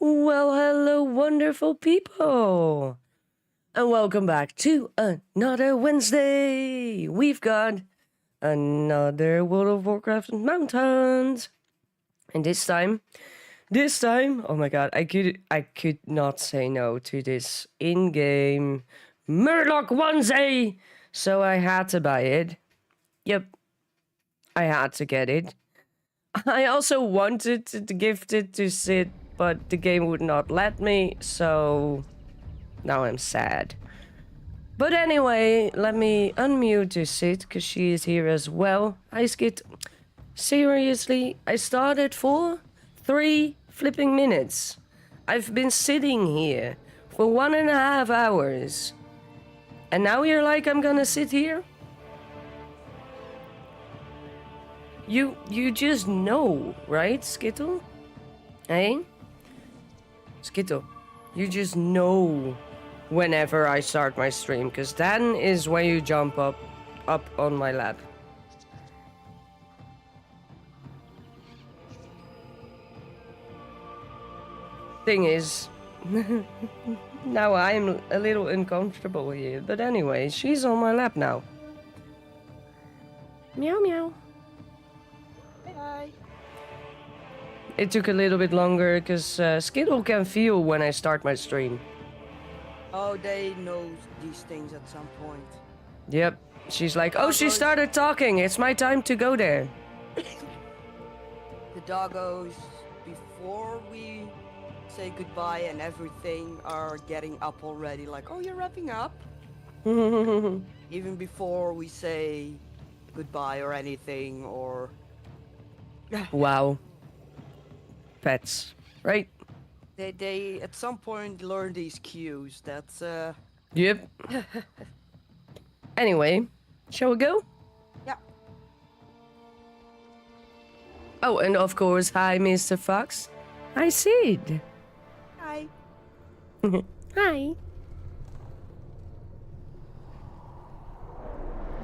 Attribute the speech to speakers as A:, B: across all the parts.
A: Well, hello, wonderful people, and welcome back to another Wednesday. We've got another World of Warcraft Mountains, and this time, oh my god, I could not say no to this in-game Murloc onesie, so I had to buy it. Yep, I had to get it. I also wanted to gift it to Sid, but the game would not let me, so now I'm sad. But anyway, let me unmute to Sid, because she is here as well. Hi, Skid. Seriously, I started for 3 flipping minutes. I've been sitting here for 1.5 hours. And now you're like, I'm gonna sit here? You just know, right, Skittle? Hey? Skittle, you just know whenever I start my stream, because then is when you jump up on my lap. Thing is, now I'm a little uncomfortable here, but anyway, she's on my lap now. Meow meow.
B: Hi.
A: It took a little bit longer because Skittle can feel when I start my stream.
B: Oh, they know these things at some point.
A: Yep. She's like, oh, she started talking. It's my time to go there.
B: The doggos, before we say goodbye and everything, are getting up already. Like, oh, you're wrapping up? Even before we say goodbye or anything, or...
A: Wow. Pets, right?
B: They at some point learn these cues. That's
A: Yep. Anyway, shall we go?
B: Yeah.
A: Oh, and of course, hi, Mr. Fox. Hi, Sid.
B: Hi.
A: Hi.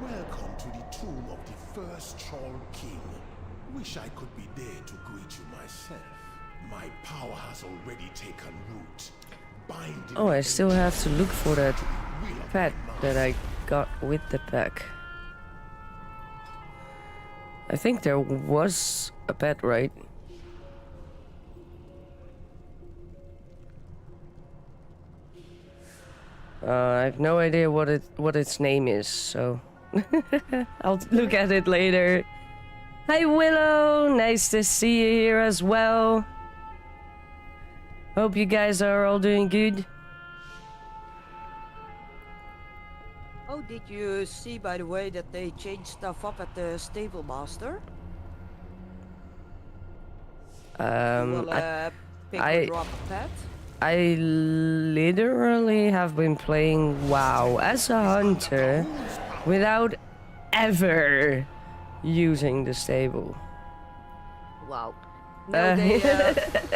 C: Welcome to the tomb of the first Troll King. Wish I could be there to greet you myself. My power has already taken root. Binding
A: Oh, I still have to look for that pet that I got with the pack. I think there was a pet, right? I have no idea what its name is, so I'll look at it later. Hi Willow, nice to see you here as well. Hope you guys are all doing good.
B: Oh, did you see, by the way, that they changed stuff up at the stable master? Pick or drop a pet?
A: I literally have been playing WoW as a hunter without ever using the stable.
B: Wow. No, they,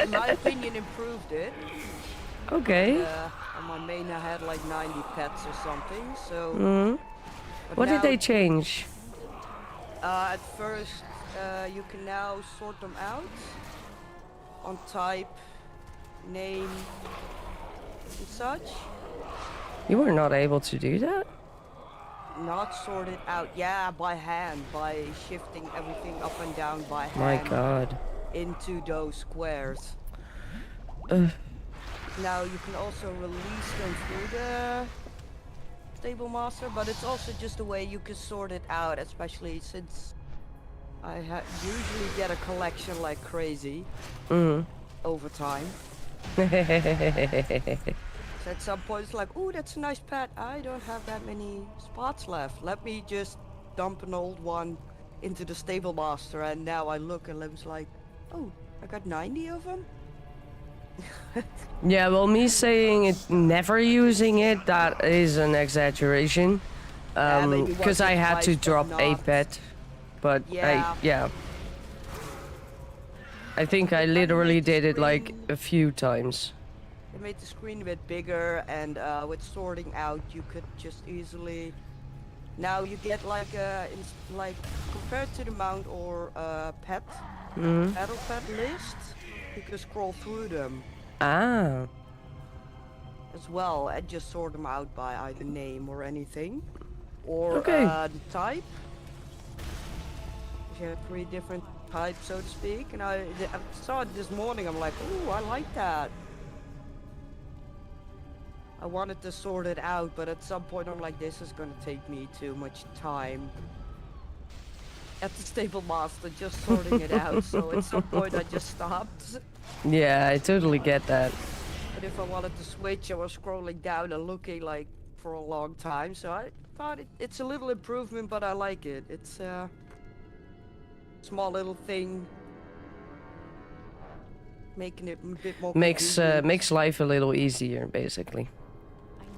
B: in my opinion, improved it.
A: Okay.
B: On my main I had like 90 pets or something, so...
A: What did they change?
B: At first, you can now sort them out on type, name, and such.
A: You were not able to do that?
B: Not sorted out, yeah, by hand, by shifting everything up and down by hand.
A: My god.
B: Into those squares. Now you can also release them through the stable master, but it's also just a way you can sort it out, especially since I usually get a collection like crazy over time. So at some point it's like, ooh, that's a nice pet. I don't have that many spots left. Let me just dump an old one into the stable master, and now I look and I'm like, oh, I got 90 of them?
A: Yeah, well, me saying it, never using it, that is an exaggeration. Because I had to drop a pet. But
B: yeah.
A: I think I literally did it like a few times.
B: They made the screen a bit bigger, and with sorting out you could just easily... Now you get like compared to the mount or pet, battle pet list, you can scroll through them.
A: Ah.
B: as well, and just sort them out by either name or anything, or
A: Okay.
B: the type. You have 3 different types, so to speak, and I saw it this morning. I'm like, ooh, I like that. I wanted to sort it out, but at some point I'm like, this is gonna take me too much time at the stable master just sorting it out. So at some point I just stopped.
A: Yeah, I totally get that.
B: But if I wanted to switch, I was scrolling down and looking like for a long time. So I thought it's a little improvement, but I like it. It's a small little thing, making it a bit more convenient.
A: Makes life a little easier, basically.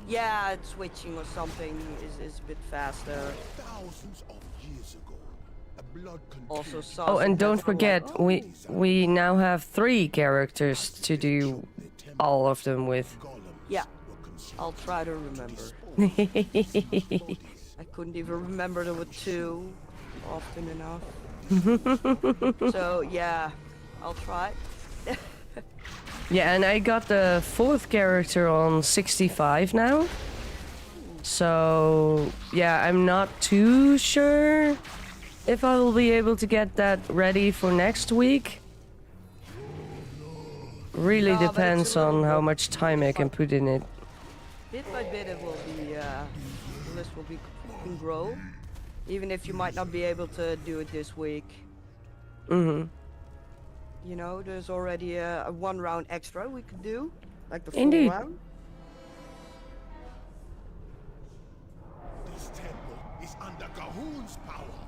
B: Yeah, switching or something is a bit faster.
C: Thousands of years ago, a blood
B: Also saw
A: Oh, and
B: some
A: don't
B: people
A: forget,
B: like,
A: we now have 3 characters to do all of them with.
B: yeah, I'll try to remember. I couldn't even remember there were 2 often enough. So yeah, I'll try.
A: Yeah, and I got the 4th character on 65 now. So, yeah, I'm not too sure if I will be able to get that ready for next week. Really
B: No, but it's a
A: depends on
B: little
A: how
B: bit-
A: much time I can put in it.
B: Bit by bit it will be, the list will be can grow. Even if you might not be able to do it this week.
A: Mm-hmm.
B: You know, there's already a 1 round extra we could do. Like the full
A: Indeed.
B: round.
C: This temple is under Gahun's power.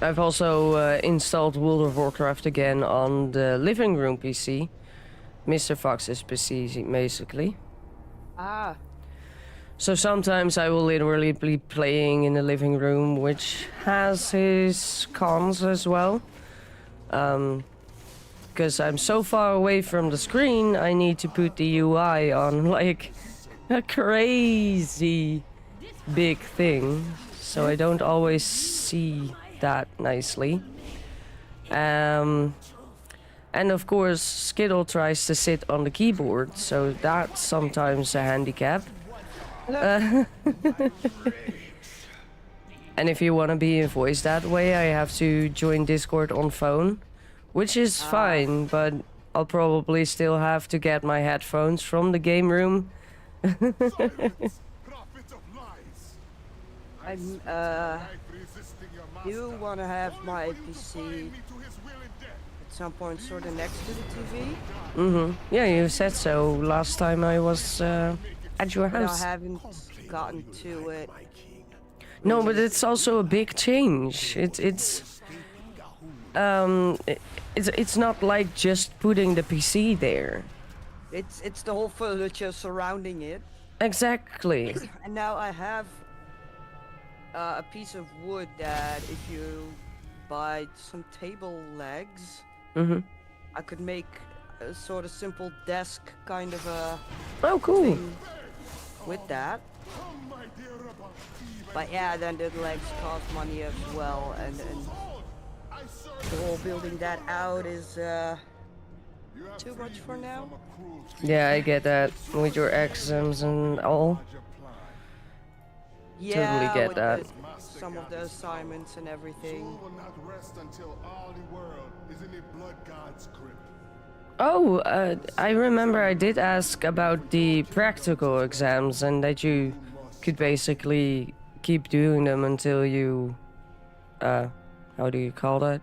A: I've also installed World of Warcraft again on the living room PC. Mr. Fox's PC, basically.
B: Ah,
A: So sometimes I will literally be playing in the living room, which has his cons as well. Because I'm so far away from the screen, I need to put the UI on like a crazy big thing. So I don't always see that nicely. And of course, Skittle tries to sit on the keyboard, so that's sometimes a handicap. And if you want to be voiced that way, I have to join Discord on phone, which is fine, but I'll probably still have to get my headphones from the game room.
B: I'm do want to have my PC at some point sort of next to the TV.
A: Mm-hmm. Yeah, you said so last time I was at your
B: But I
A: house.
B: haven't gotten to it.
A: No, but it's also a big change. It's not like just putting the PC there.
B: It's the whole furniture surrounding it.
A: Exactly.
B: And now I have a piece of wood that if you buy some table legs,
A: Mm-hmm.
B: I could make a sort of simple desk kind of a
A: Oh, cool.
B: thing with that. But yeah, then the legs cost money as well, and the whole building that out is too much for now.
A: Yeah, I get that with your exams and all.
B: Yeah,
A: get
B: with
A: that.
B: Some of the assignments and everything.
C: will not rest until all the world is in the blood god's grip.
A: Oh, I remember I did ask about the practical exams and that you could basically keep doing them until you, how do you call that?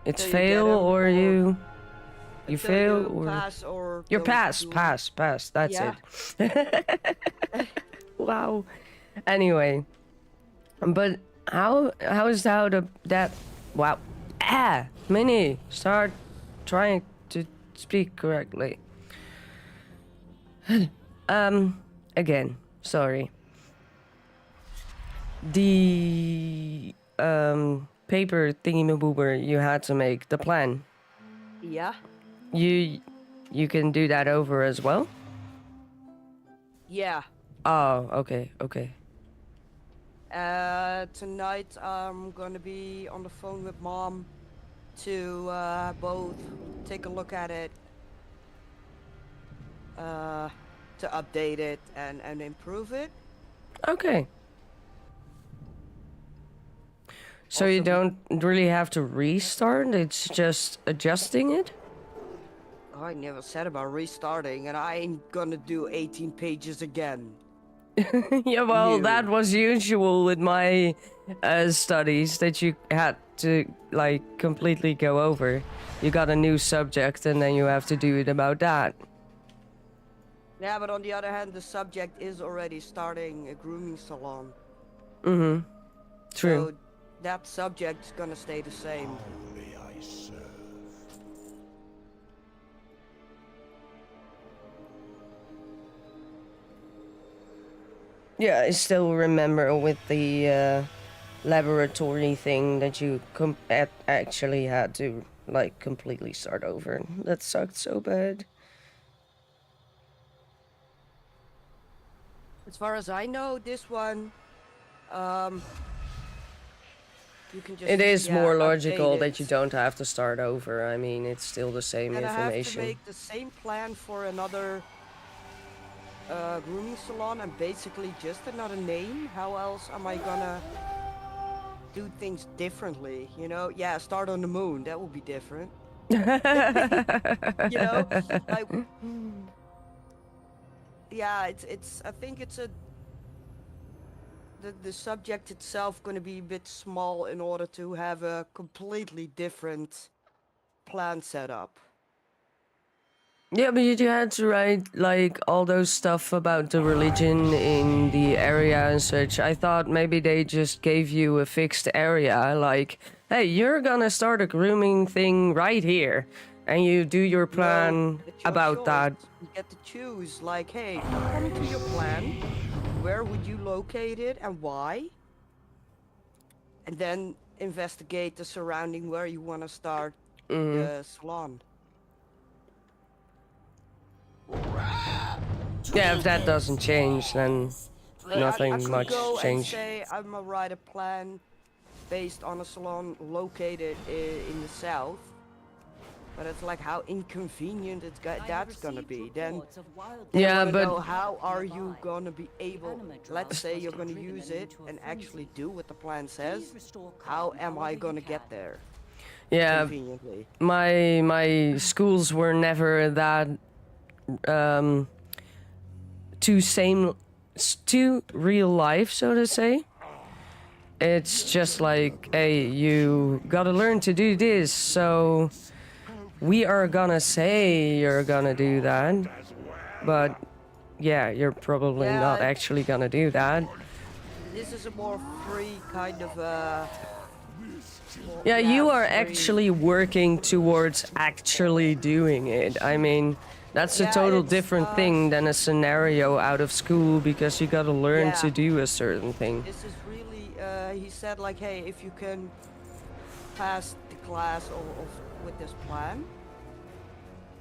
A: It's
B: Till you get
A: fail
B: them,
A: or
B: or-
A: you... You
B: So
A: fail
B: you
A: or
B: pass or
A: you're
B: don't
A: pass,
B: do-
A: pass, pass. That's
B: Yeah.
A: it. Wow. Anyway, but how is how the that wow Mini, start trying to speak correctly. Again, sorry. The paper thingy-maboober you had to make, the plan.
B: Yeah.
A: You can do that over as well?
B: Yeah.
A: Oh, okay, okay.
B: Tonight I'm gonna be on the phone with Mom to both take a look at it, to update it and improve it.
A: Okay. So
B: Also
A: you don't really have to restart, it's just adjusting it?
B: I never said about restarting, and I ain't gonna do 18 pages again.
A: Yeah, well,
B: New.
A: that was usual with my studies, that you had to, like, completely go over. You got a new subject and then you have to do it about that.
B: Yeah, but on the other hand, the subject is already starting a grooming salon.
A: Mm-hmm. True.
B: So that subject's gonna stay the same.
C: May I serve?
A: Yeah, I still remember with the laboratory thing that you actually had to, like, completely start over. That sucked so bad.
B: As far as I know, this one, um, you can just
A: It is more logical
B: update
A: that you
B: it.
A: don't have to start over. I mean, it's still the same
B: And I have to
A: information.
B: make the same plan for another grooming salon and basically just another name. How else am I gonna do things differently? You know, yeah, start on the moon. That would be different. You know, like, yeah, it's. I think it's the subject itself going to be a bit small in order to have a completely different plan set up.
A: Yeah, but you had to write, like, all those stuff about the religion in the area and such. I thought maybe they just gave you a fixed area, like, hey, you're gonna start a grooming thing right here, and you do your plan
B: No, it's your
A: about
B: choice.
A: that.
B: You get to choose, like, hey, according to your plan, where would you locate it and why? And then investigate the surrounding where you want to start the salon.
A: Yeah, if that doesn't change, then
B: I
A: nothing
B: could
A: much
B: go and
A: changed.
B: say I'm gonna write a plan based on a salon located in the south. But it's like how inconvenient that's gonna be. Then they
A: Yeah,
B: wanna
A: but
B: know how are you gonna be able, let's say you're gonna use it and actually do what the plan says. How am I gonna get there
A: yeah,
B: conveniently?
A: my schools were never that too real life, so to say. It's just like, hey, you gotta learn to do this, so we are gonna say you're gonna do that, but yeah, you're probably not
B: Yeah,
A: actually gonna do that.
B: this is a more free kind of
A: Yeah, you are
B: free.
A: actually working towards actually doing it. I mean, that's a
B: Yeah,
A: total
B: it's,
A: different thing than a scenario out of school, because you gotta learn
B: Yeah.
A: to do a certain thing.
B: This is really, he said like, hey, if you can pass the class with this plan,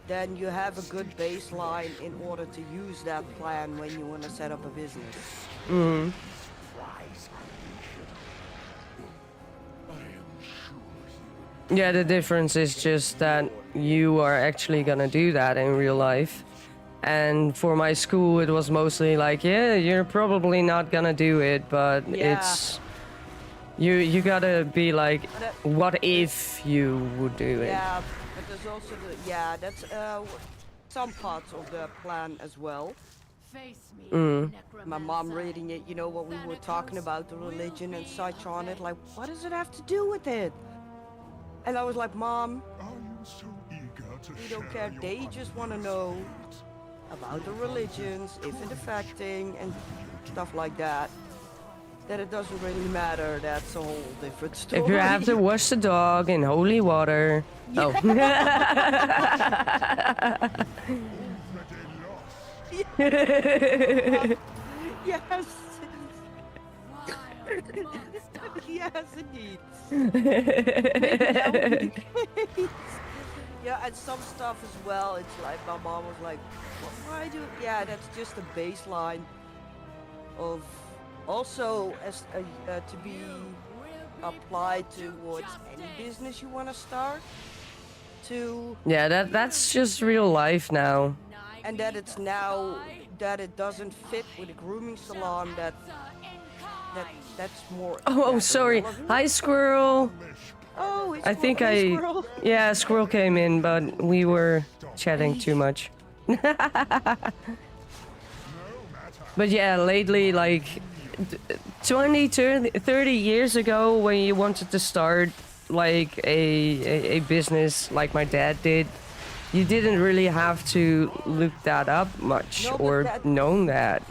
B: then you have a good baseline in order to use that plan when you want to set up a business.
A: Yeah, the difference is just that you are actually gonna do that in real life. And for my school, it was mostly like, yeah, you're probably not gonna do it, but
B: Yeah.
A: it's... You gotta be like, what if you would do it?
B: Yeah, but there's also that's some parts of the plan as well. My mom reading it, you know, what we were talking about, the religion and such on it, like, what does it have to do with it? And I was like, Mom,
C: Are you so eager
B: They don't care. They just want to know about the religions, if it's affecting, and stuff like that. That it doesn't really matter. That's a whole different story.
A: If you have to wash the dog in holy water. Oh.
B: Yes. Yes, indeed. Yeah, and some stuff as well. It's like my mom was like, "Why do?" Yeah, that's just a baseline of also as to be applied towards any business you want to start. To
A: Yeah, that's just real life now.
B: and that it's now that it doesn't fit with a grooming salon. That's more.
A: Oh, sorry.
B: irrelevant.
A: Hi, Squirrel.
B: Oh, it's
A: I think
B: hey, Squirrel.
A: Yeah, Squirrel came in, but we were chatting too much. But yeah, lately, like 20, 30 years ago, when you wanted to start like a business like my dad did, you didn't really have to look that up much
B: No, but
A: or known that.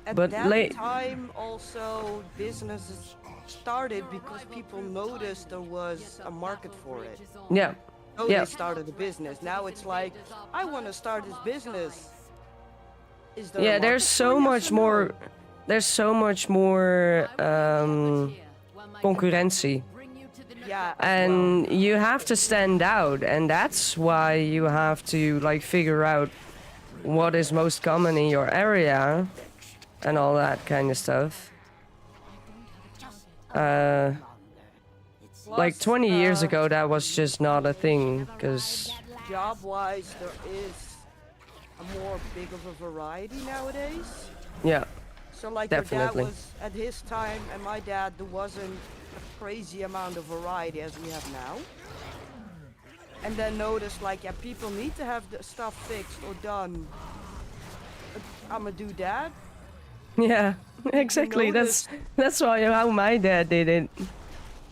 B: At
A: But
B: that time, also businesses started because people noticed there was a market for it.
A: Yeah.
B: So
A: Yeah.
B: they started a business. Now it's like, I want to start this business. Is there a
A: Yeah,
B: market
A: there's
B: for
A: so
B: it, yes
A: much
B: or no?
A: more. There's so much more concurrency,
B: Yeah,
A: and you have to stand out, and that's why you have to like figure out what is most common in your area, and all that kind of stuff. Like 20 years ago, that was just not a thing, because
B: job-wise, there is a more big of a variety nowadays.
A: yeah,
B: So like
A: Definitely.
B: your dad was at his time, and my dad, there wasn't a crazy amount of variety as we have now. And then notice like, yeah, people need to have the stuff fixed or done. I'ma do that.
A: yeah, exactly.
B: notice-
A: That's why how my dad did it.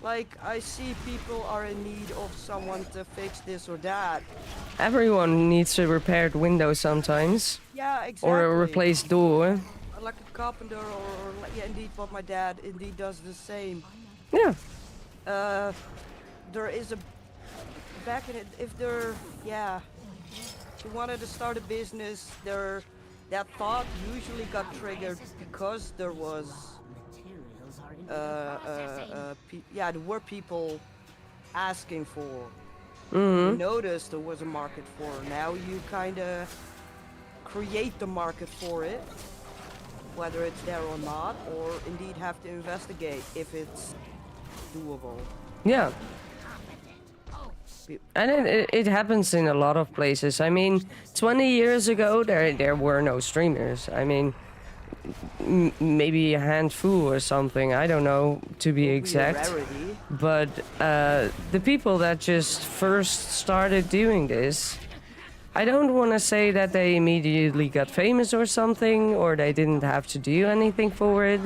B: Like, I see people are in need of someone to fix this or that.
A: Everyone needs a repaired window sometimes,
B: Yeah, exactly.
A: or a replaced door.
B: Like a carpenter or like, yeah, indeed what my dad indeed does the same.
A: Yeah.
B: There is a, back in it, if there, yeah, if you wanted to start a business, that thought usually got triggered because there was, there were people asking for. You noticed there was a market for. Now you kind of create the market for it, whether it's there or not, or indeed have to investigate if it's doable.
A: Yeah. And it happens in a lot of places. I mean, 20 years ago, there were no streamers. I mean, maybe a handful or something. I don't know, to be exact.
B: Rarity.
A: But the people that just first started doing this, I don't want to say that they immediately got famous or something, or they didn't have to do anything for it,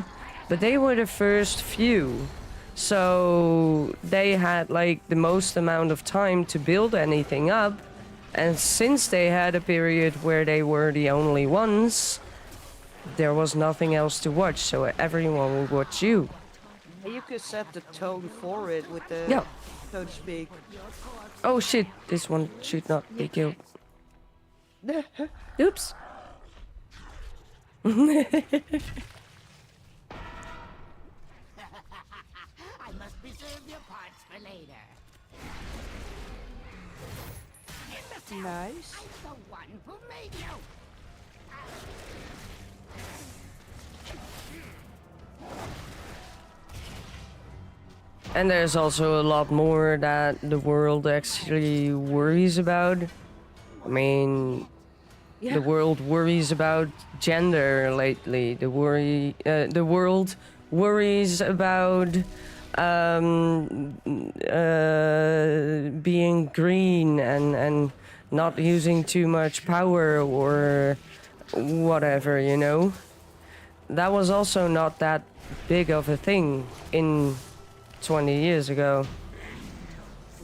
A: but they were the first few. So they had like the most amount of time to build anything up, and since they had a period where they were the only ones, there was nothing else to watch, so everyone would watch you.
B: You could set the tone for it with the,
A: Yeah.
B: so to speak.
A: Oh shit, this one should not be killed. Oops.
D: I must reserve your parts for later.
B: Nice.
D: I'm the one who made you.
A: And there's also a lot more that the world actually worries about. I mean,
B: Yeah.
A: the world worries about gender lately. The world worries about being green and not using too much power or whatever, you know. That was also not that big of a thing in 20 years ago.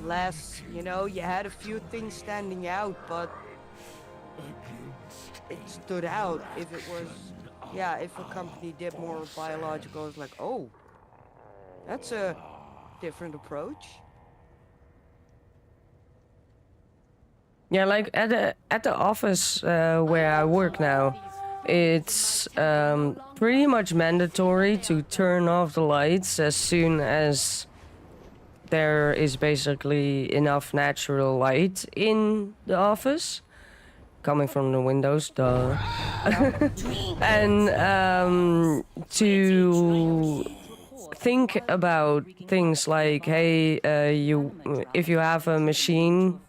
B: less, you know, you had a few things standing out, but it stood out if it was, yeah, if a company did more biological, it's like, oh, that's a different approach.
A: Yeah, like at the office where I work now, it's pretty much mandatory to turn off the lights as soon as there is basically enough natural light in the office coming from the windows, duh. And to think about things like, hey, if you have a machine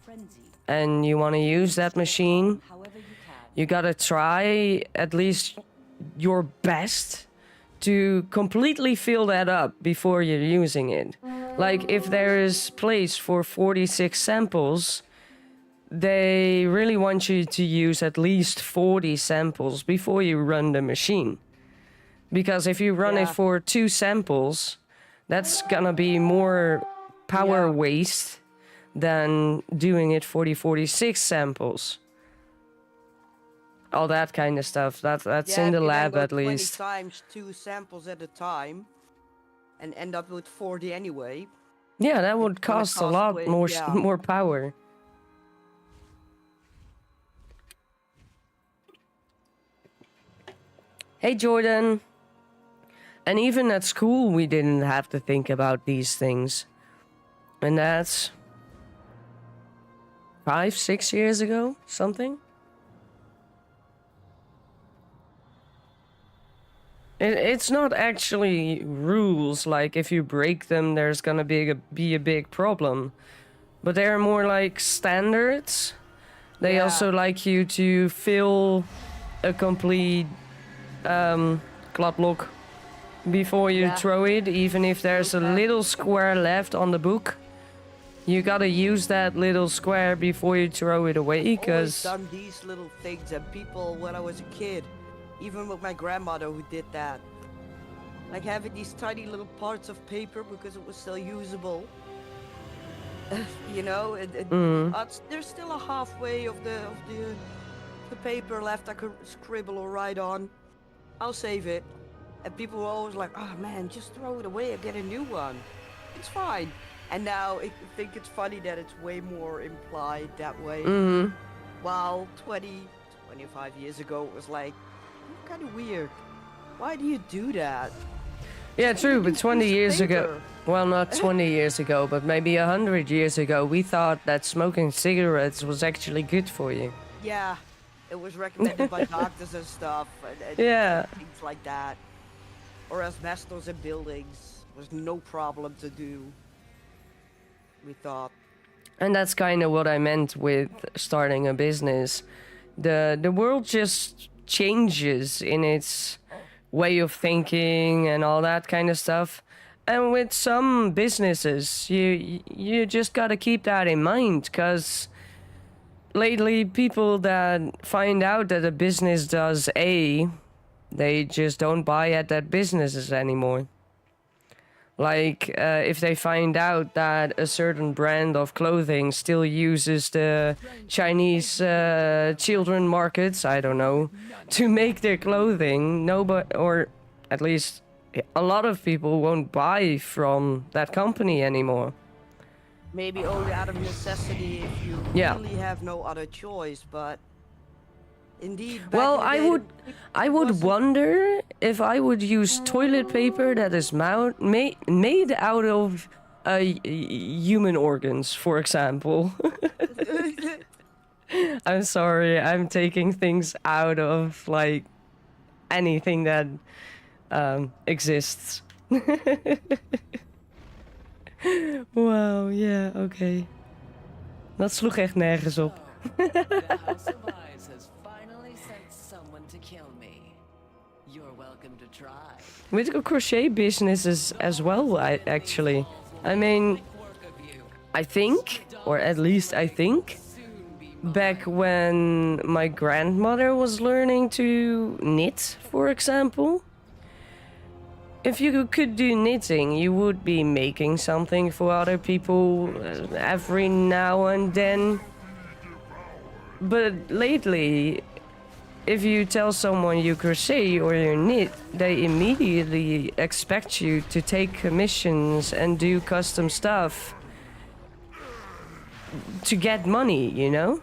A: and you want to use that machine, you gotta try at least your best to completely fill that up before you're using it. Like, if there is place for 46 samples, they really want you to use at least 40 samples before you run the machine. Because if you run it for 2 samples, that's gonna be more power waste than doing it for the 46 samples. All that kind of stuff. That's in the lab at least.
B: 20 times 2 samples at a time and end up with 40 anyway.
A: Yeah, that would cost a lot more power. Hey Jordan. And even at school we didn't have to think about these things. And that's 5-6 years ago, something. It's not actually rules, like if you break them there's gonna be a big problem. But they're more like standards. They also like you to fill a complete club lock before you throw it, even if there's a little square left on the book. You gotta use that little square before you throw it away, because
B: I've done these little things, and people, when I was a kid, even with my grandmother who did that, like having these tiny little parts of paper because it was still usable. You know, there's still a halfway of the paper left I could scribble or write on. I'll save it. And people were always like, oh man, just throw it away and get a new one. It's fine. And now I think it's funny that it's way more implied that way. While 25 years ago it was like, kind of weird. Why do you do that?
A: Yeah, true, but 20 years ago, well, not 20 years ago, but maybe 100 years ago, we thought that smoking cigarettes was actually good for you.
B: Yeah, it was recommended by doctors and stuff, and things like that. Or asbestos in buildings was no problem to do, we thought.
A: And that's kind of what I meant with starting a business. The world just changes in its way of thinking and all that kind of stuff. And with some businesses, you just gotta keep that in mind, because lately people that find out that a business does A, they just don't buy at that businesses anymore. Like, if they find out that a certain brand of clothing still uses the Chinese children markets, I don't know, to make their clothing, nobody, or at least a lot of people won't buy from that company anymore.
B: Maybe only out of necessity if you really have no other choice, but indeed.
A: Well, I would wonder if I would use toilet paper that is made out of human organs, for example. I'm sorry, I'm taking things out of like anything that exists. Wow, yeah, oké. Dat sloeg echt nergens op. With crochet businesses as well, actually. I mean, I think, or at least I think, back when my grandmother was learning to knit, for example, if you could do knitting, you would be making something for other people every now and then. But lately, if you tell someone you crochet or you knit, they immediately expect you to take commissions and do custom stuff to get money, you know?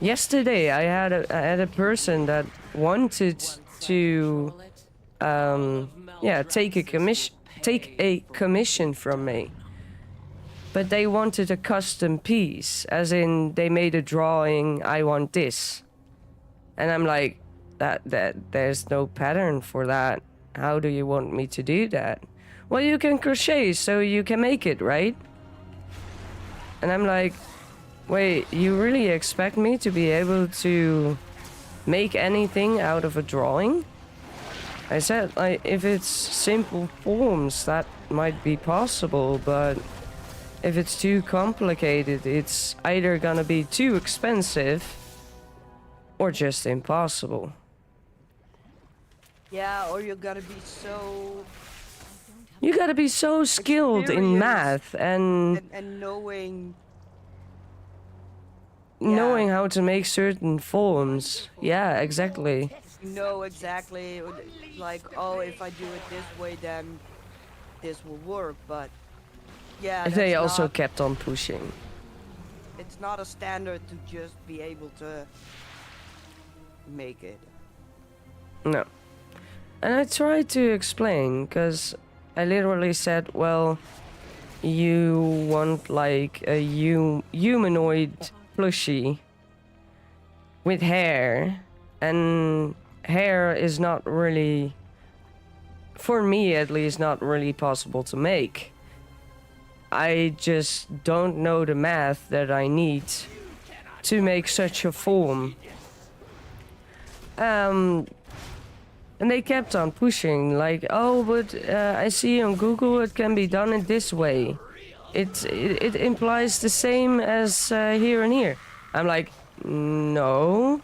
A: Yesterday I had a person that wanted to take a commission from me. But they wanted a custom piece, as in they made a drawing, I want this. And I'm like, that there's no pattern for that. How do you want me to do that? Well, you can crochet, so you can make it, right? And I'm like, wait, you really expect me to be able to make anything out of a drawing? I said, like, if it's simple forms, that might be possible, but if it's too complicated, it's either gonna be too expensive or just impossible.
B: Yeah, or you gotta be so...
A: You gotta be so skilled in math and
B: knowing...
A: knowing how to make certain forms. Yeah, exactly.
B: Know exactly, like, oh, if I do it this way, then this will work, but... Yeah,
A: They also
B: not,
A: kept on pushing.
B: it's not a standard to just be able to make it.
A: No. And I tried to explain, because I literally said, well, you want like a humanoid plushie with hair, and hair is not really, for me at least, not really possible to make. I just don't know the math that I need to make such a form. And they kept on pushing, like, oh, but I see on Google it can be done in this way. It implies the same as here and here. I'm like, no.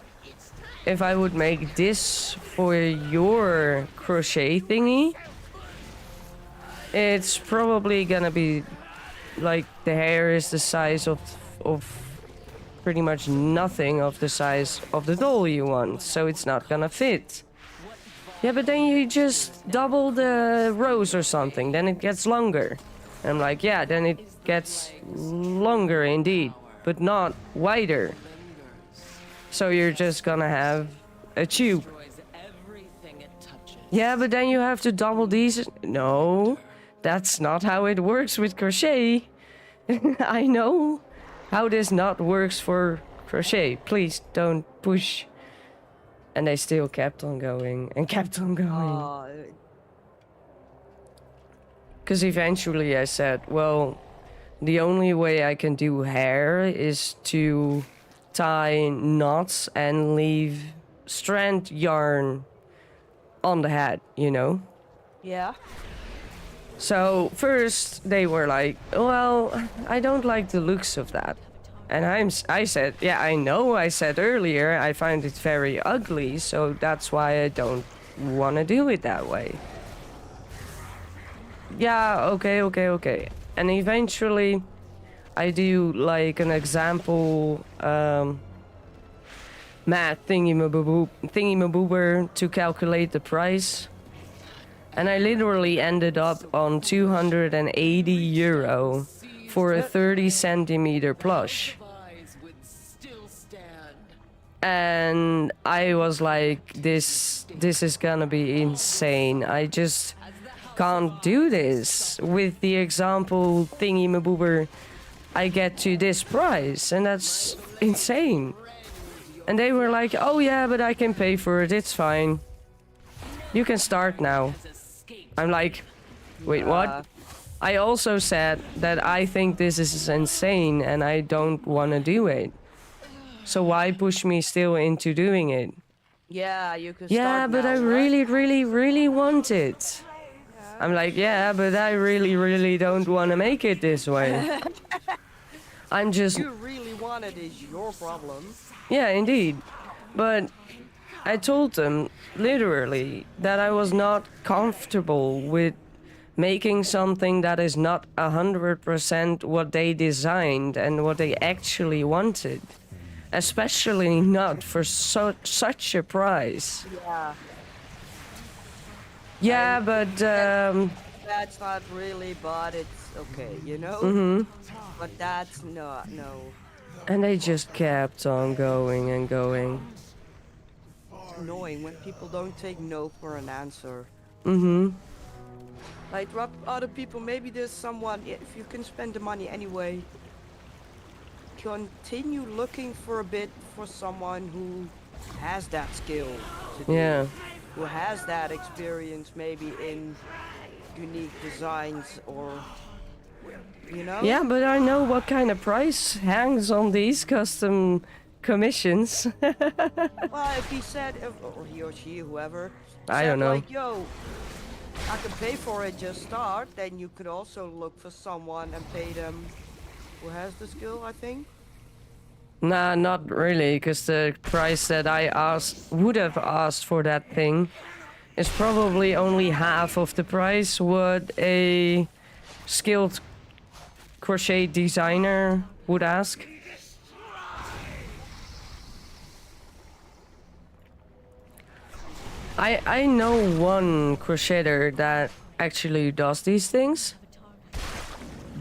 A: If I would make this for your crochet thingy, it's probably gonna be like the hair is the size of pretty much nothing of the size of the doll you want, so it's not gonna fit. Yeah, but then you just double the rows or something, then it gets longer. And I'm like, yeah, then it gets longer indeed, but not wider. So you're just gonna have a tube. Yeah, but then you have to double these. No, that's not how it works with crochet. I know how this not works for crochet. Please don't push. And they still kept on going and kept on going. Because eventually I said, well, the only way I can do hair is to tie knots and leave strand yarn on the head, you know?
B: Yeah.
A: So first they were like, well, I don't like the looks of that. And I said, yeah, I know, I said earlier, I find it very ugly, so that's why I don't want to do it that way. Yeah, okay. And eventually I do like an example math thingy-maboober to calculate the price. And I literally ended up on €280 for a 30 centimeter plush. And I was like, this is gonna be insane. I just can't do this. With the example thingy-maboober, I get to this price, and that's insane. And they were like, oh yeah, but I can pay for it, it's fine. You can start now. I'm like, wait, what? I also said that I think this is insane and I don't want to do it. So why push me still into doing it?
B: Yeah, you can
A: Yeah,
B: start
A: but
B: now,
A: I really want it. I'm like, yeah, but I really don't want to make it this way. I'm just...
B: You really want it is your problem.
A: Yeah, indeed. But I told them literally that I was not comfortable with making something that is not 100% what they designed and what they actually wanted. Especially not for such a price.
B: Yeah.
A: Yeah,
B: And
A: but
B: that's not really, but it's okay, you know? But that's not, no.
A: and they just kept on going and going.
B: It's annoying when people don't take no for an answer.
A: Mm-hmm.
B: Like, drop other people, maybe there's someone, if you can spend the money anyway, continue looking for a bit for someone who has that skill to do.
A: Yeah.
B: Who has that experience maybe in unique designs or, you know?
A: Yeah, but I know what kind of price hangs on these custom commissions.
B: Well, if he said, or he or she, whoever,
A: I
B: said
A: don't know.
B: like, yo, I can pay for it, just start, then you could also look for someone and pay them who has the skill, I think.
A: Nah, not really, because the price that I would have asked for that thing is probably only half of the price what a skilled crochet designer would ask. I know one crocheter that actually does these things,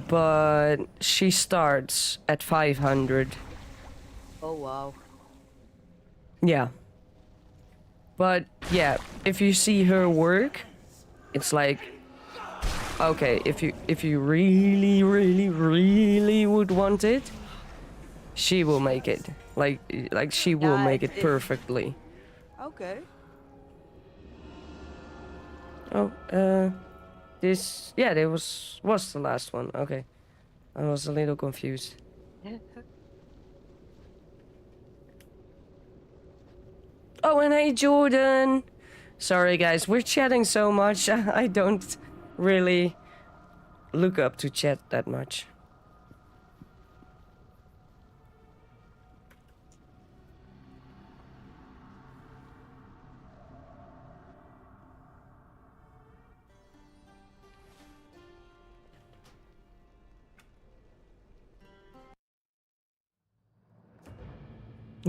A: but she starts at 500.
B: Oh, wow.
A: Yeah. But yeah, if you see her work, it's like, okay, if you really would want it, she will make it. Like she will
B: Yeah,
A: make it perfectly.
B: Okay.
A: Oh, this, yeah, there was the last one. Okay, I was a little confused. Oh, and hey, Jordan. Sorry, guys, we're chatting so much. I don't really look up to chat that much.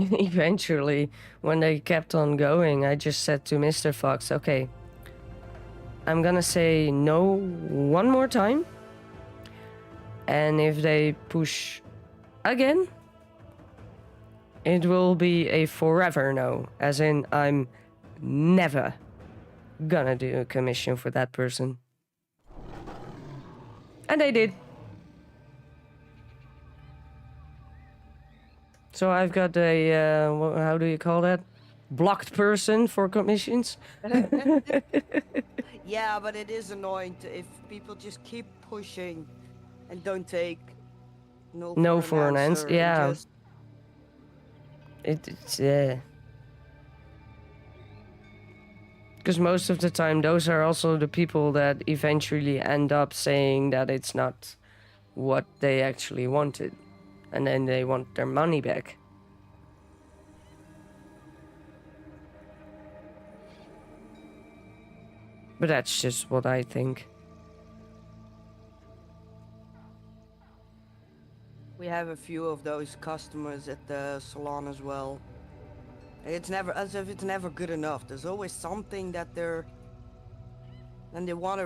A: Eventually, when they kept on going, I just said to Mr. Fox, okay, I'm gonna say no one more time. And if they push again, it will be a forever no. As in, I'm never gonna do a commission for that person. And they did. So I've got a, how do you call that? Blocked person for commissions.
B: Yeah, but it is annoying if people just keep pushing and don't take no
A: for an answer.
B: and
A: Yeah.
B: just-
A: It's because most of the time those are also the people that eventually end up saying that it's not what they actually wanted, and then they want their money back. But that's just what I think.
B: We have a few of those customers at the salon as well. It's never as if it's never good enough. There's always something that and they want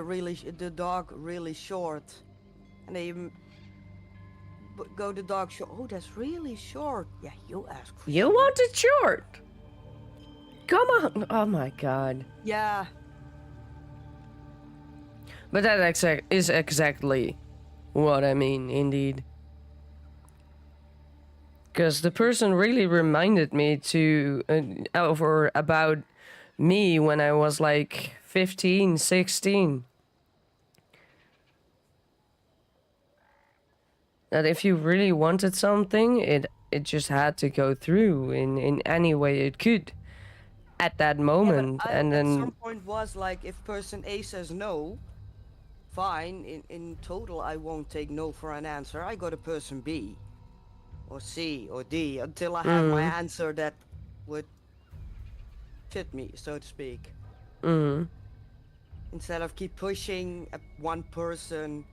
B: the dog really short, and they go the dog short. Oh, that's really short. Yeah, you ask for.
A: You want it short? Come on! Oh my god!
B: Yeah.
A: But that is exactly what I mean, indeed. Because the person really reminded me about me when I was like 15, 16. That if you really wanted something, it just had to go through in any way it could at that moment.
B: Yeah,
A: and
B: at
A: then
B: some point was like, if person A says no, fine. In total, I won't take no for an answer. I go to person B, or C, or D until I have my answer that would chit me, so to speak.
A: Mm.
B: Instead of keep pushing at one person.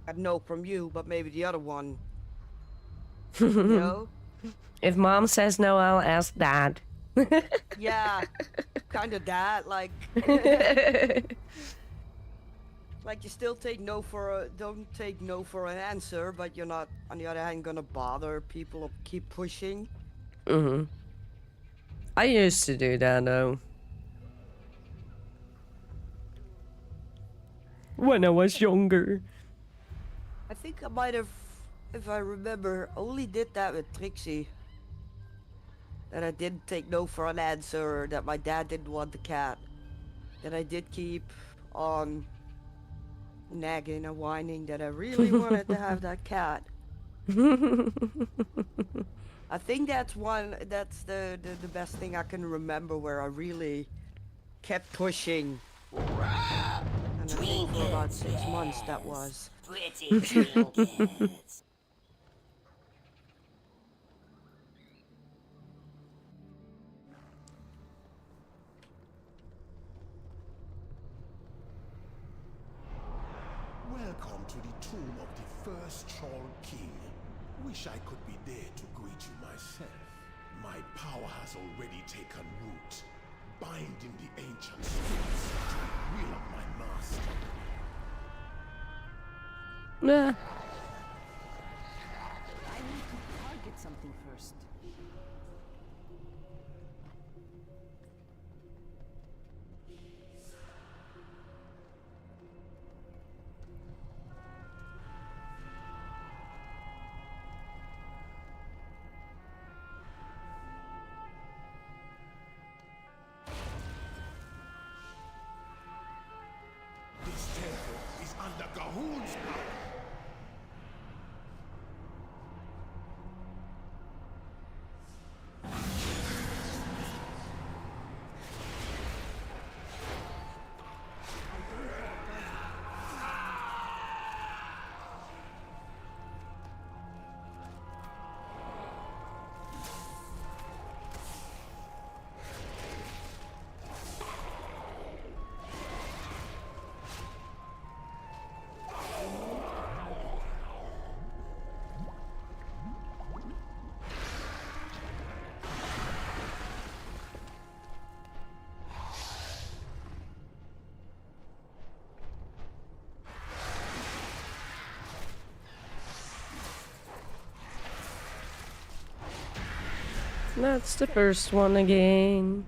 B: A no from you, but maybe the other one. You know?
A: If mom says no, I'll ask dad.
B: Yeah, kind of that. Like, like you still take no for a, don't take no for an answer, but you're not, on the other hand, gonna bother people or keep pushing.
A: Mm-hmm. I used to do that though. When I was younger.
B: I think I might have, if I remember, only did that with Trixie. That I didn't take no for an answer, or that my dad didn't want the cat. That I did keep on nagging and whining that I really wanted to have that cat. I think that's the best thing I can remember where I really kept pushing. And I think for about 6 months that was.
D: Pretty trinkets.
C: Welcome to the tomb of the first Troll King. Wish I could be there to greet you myself. My power has already taken root, binding the ancient spirits to the will of my master.
A: Nah.
E: I need to target something first.
C: This temple is under Gahul's power.
A: That's the first one again.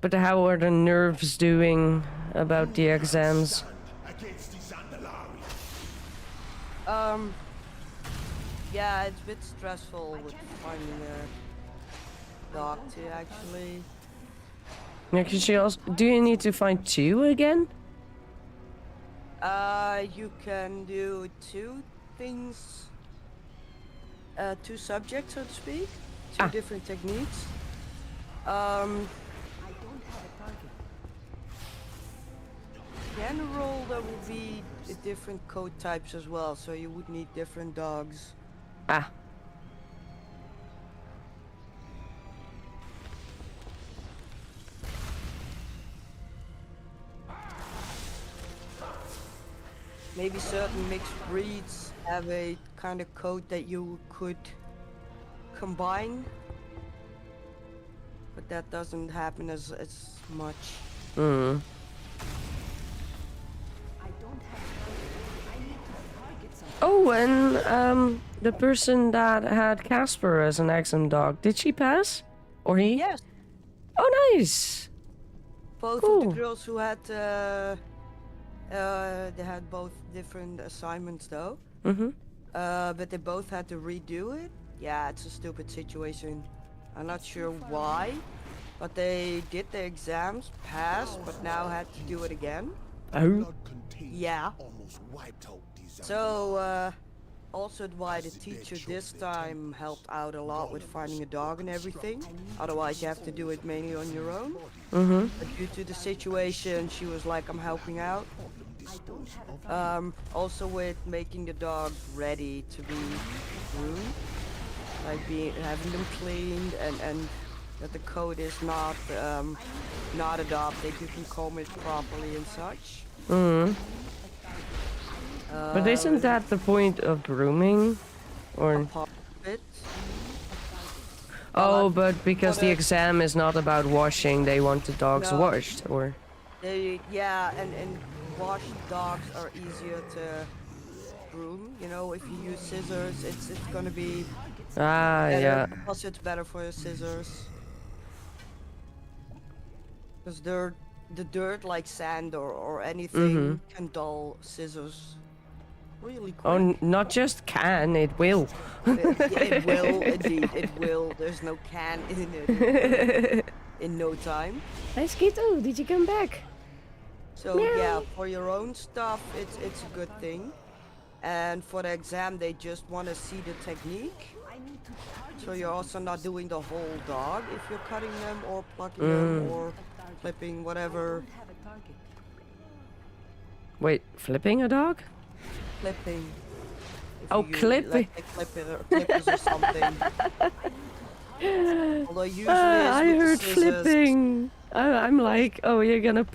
A: But how are the nerves doing about the exams?
C: Stand against the Zandalari.
B: Yeah, it's a bit stressful with finding a dog to actually.
A: Yeah, cause she also. Do you need to find two again?
B: You can do two things, two subjects, so to speak, two different techniques.
E: I don't have a target.
B: General, there will be different code types as well, so you would need different dogs.
A: Ah.
B: Maybe certain mixed breeds have a kind of code that you could combine, but that doesn't happen as much.
A: Hmm.
E: I don't have a target. I need to target something.
A: Oh, and the person that had Casper as an exam dog, did she pass? Or he?
B: Yes,
A: Oh, nice.
B: both
A: Cool.
B: of the girls who had they had both different assignments though.
A: Mm-hmm.
B: But they both had to redo it. Yeah, it's a stupid situation. I'm not sure why, but they did the exams, passed, but now had to do it again.
A: Oh.
C: Blood contagion
B: Yeah.
C: almost wiped out the Zandalari.
B: So, Also why the teacher this time helped out a lot with finding a dog and everything. Otherwise you have to do it mainly on your own. But due to the situation, she was like, I'm helping out. Also with making the dog ready to be groomed. Like having them cleaned and that the coat is not adopted, you can comb it properly and such.
A: But isn't that the point of grooming? Or
B: Part of it.
A: oh, but because the
B: the-
A: exam is not about washing, they want the dogs
B: No.
A: washed, or
B: Yeah, and washed dogs are easier to groom. You know, if you use scissors, it's gonna be better.
A: yeah.
B: Plus, it's better for your scissors. Because the dirt, like sand or anything, can dull scissors really quick.
A: Oh, not just can, it will.
B: It will, indeed, it will. There's no can in it in no time.
A: Hey, Skito, did you come back?
B: So yeah, for your own stuff, it's a good thing. And for the exam, they just want to see the technique. So you're also not doing the whole dog if you're cutting them or plucking them or flipping, whatever.
A: Wait, flipping a dog?
B: Flipping. If
A: Oh,
B: you use,
A: clipping.
B: like, a clippers or something. Although usually it's
A: I
B: with the
A: heard
B: scissors.
A: flipping. I'm like, oh, you're gonna,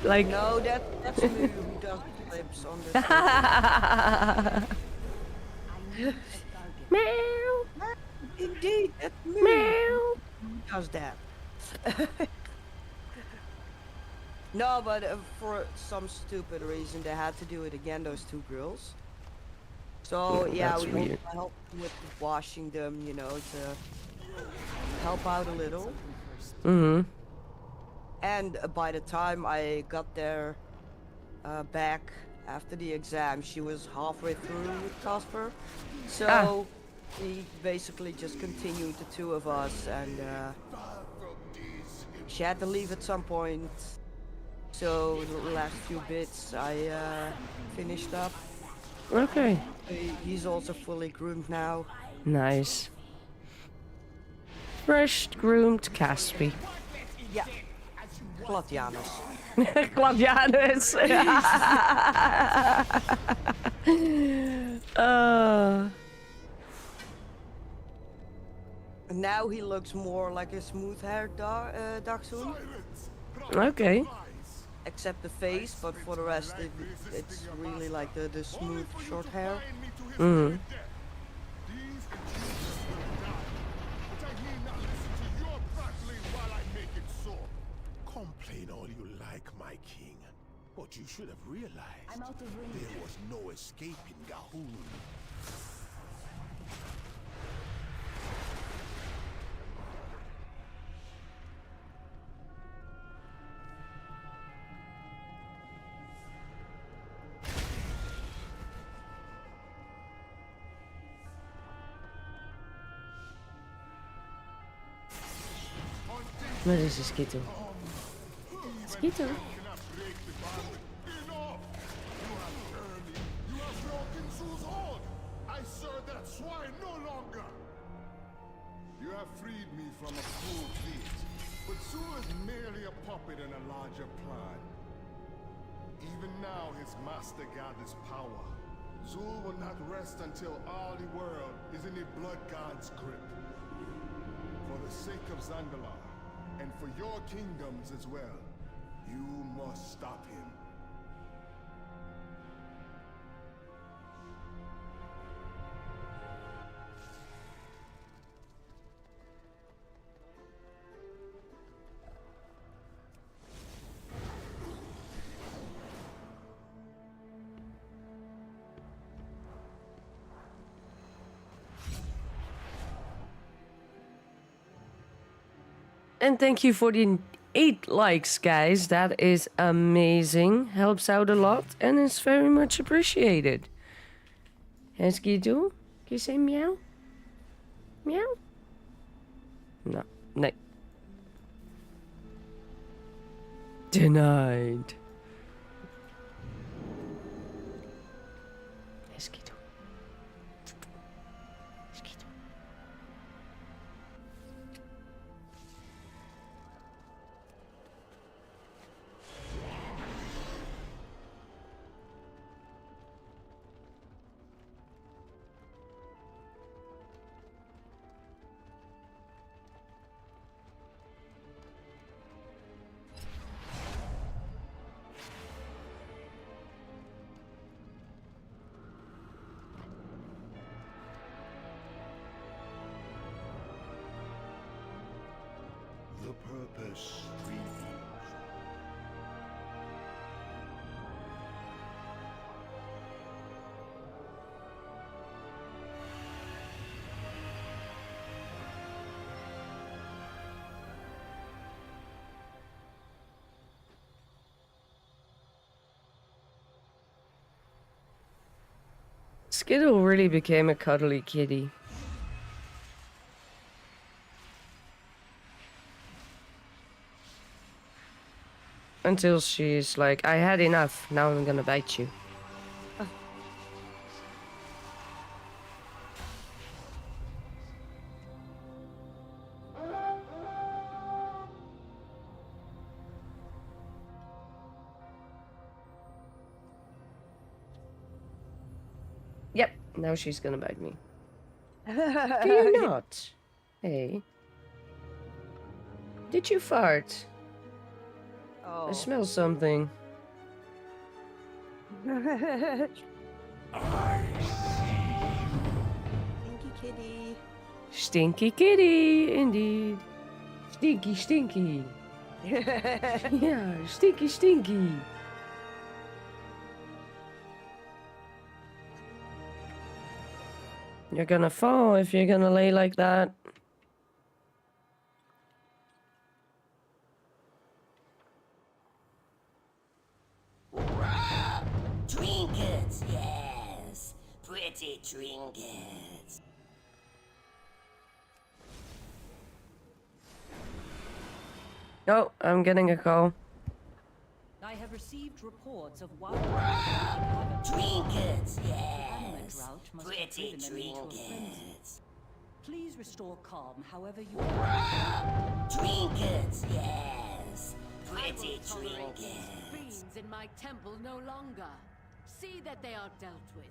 A: like.
B: No, that's me who does flips on the
A: Meow,
B: Indeed, that's me.
A: meow.
B: Who does that? No, but for some stupid reason they had to do it again, those two girls. So yeah,
A: that's
B: we
A: weird.
B: also helped with washing them, you know, to help out a little. And by the time I got there back after the exam, she was halfway through with Casper. So we basically just continued, the two of us, and she had to leave at some point. So the last few bits I finished up.
A: Okay,
B: He's also fully groomed now.
A: nice. Fresh groomed Caspi.
B: Yeah. Gladianus.
A: Gladianus.
B: And now he looks more like a smooth-haired dachshund,
A: Okay.
B: except the face, but for the rest it's really like the smooth short hair.
C: Complain all you like, my king. But you should have realized
E: I'm out of range.
C: there was no escaping Gahul.
A: Where is the Skito? Skito?
C: Enough! You have broken Zul's hold! I serve that swine no longer! You have freed me from a cruel fate, but Zul is merely a puppet in a larger plan. Even now his master gathers power. Zul will not rest until all the world is in the blood god's grip. For the sake of Zandalar, and for your kingdoms as well, you must stop him.
A: And thank you for the 8 likes, guys. That is amazing. Helps out a lot and is very much appreciated. Hey, Skito, can you say meow? Meow? No. Nee. Denied. Hey, Skito.
C: purpose reveals.
A: Skittle really became a cuddly kitty. Until she's like, I had enough, now I'm gonna bite you. Yep, now she's gonna bite me. Do you not? Hey. Did you fart?
B: Oh.
A: I smell something.
B: Stinky kitty.
A: Stinky kitty, indeed. Stinky, stinky. Yeah, stinky, stinky. You're gonna fall if you're gonna lay like that.
D: Trinkets, yes. Pretty trinkets.
A: Oh, I'm getting a call.
F: I have received reports of wild
D: Trinkets, yes.
F: drought must have
D: Pretty
F: driven them into a frenzy.
D: trinkets.
F: Please restore calm however you
D: Trinkets, yes. Pretty
G: Tolerate
D: trinkets.
G: these fiends in my temple no longer. See that they are dealt with.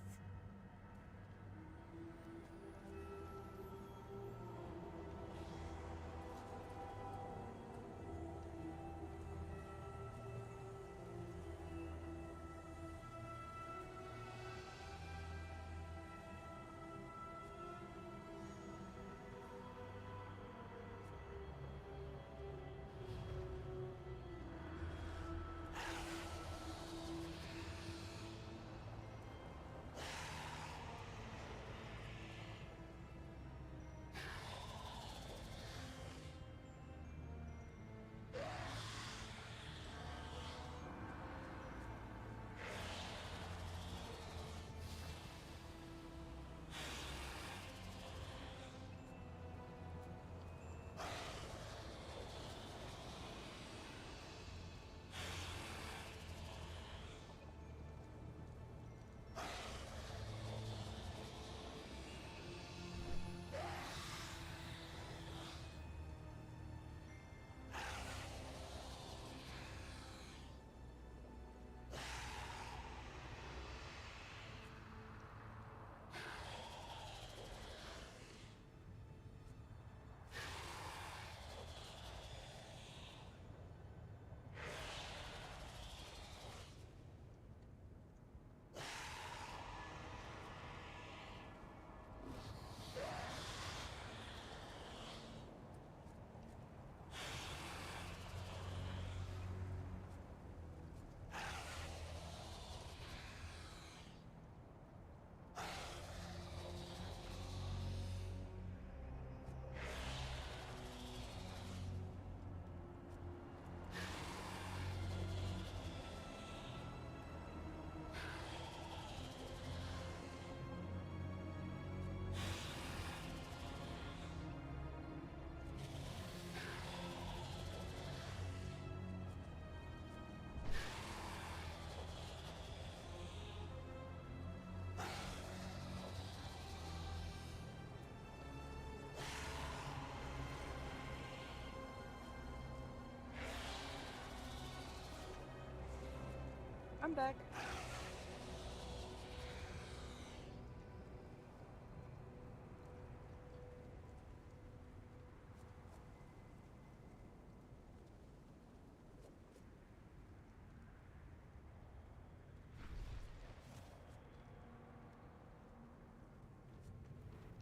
B: I'm back.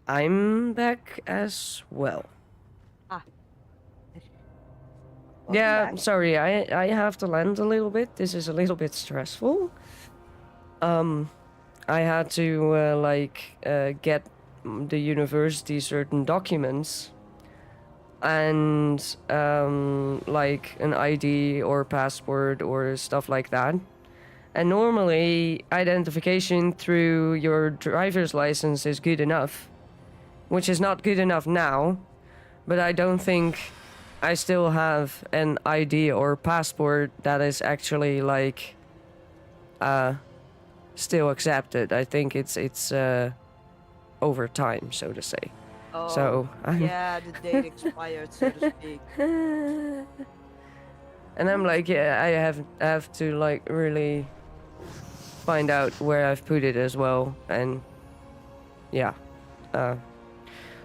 A: I'm back as well.
B: Ah.
A: Yeah,
B: back.
A: sorry, I have to land a little bit. This is a little bit stressful. I had to get the university certain documents and like an ID or passport or stuff like that. And normally identification through your driver's license is good enough, which is not good enough now, but I don't think I still have an ID or passport that is actually like still accepted. I think it's over time, so to say.
B: Oh,
A: So
B: yeah, the date expired, so to speak.
A: and I'm like, yeah, I have to like really find out where I've put it as well, and yeah,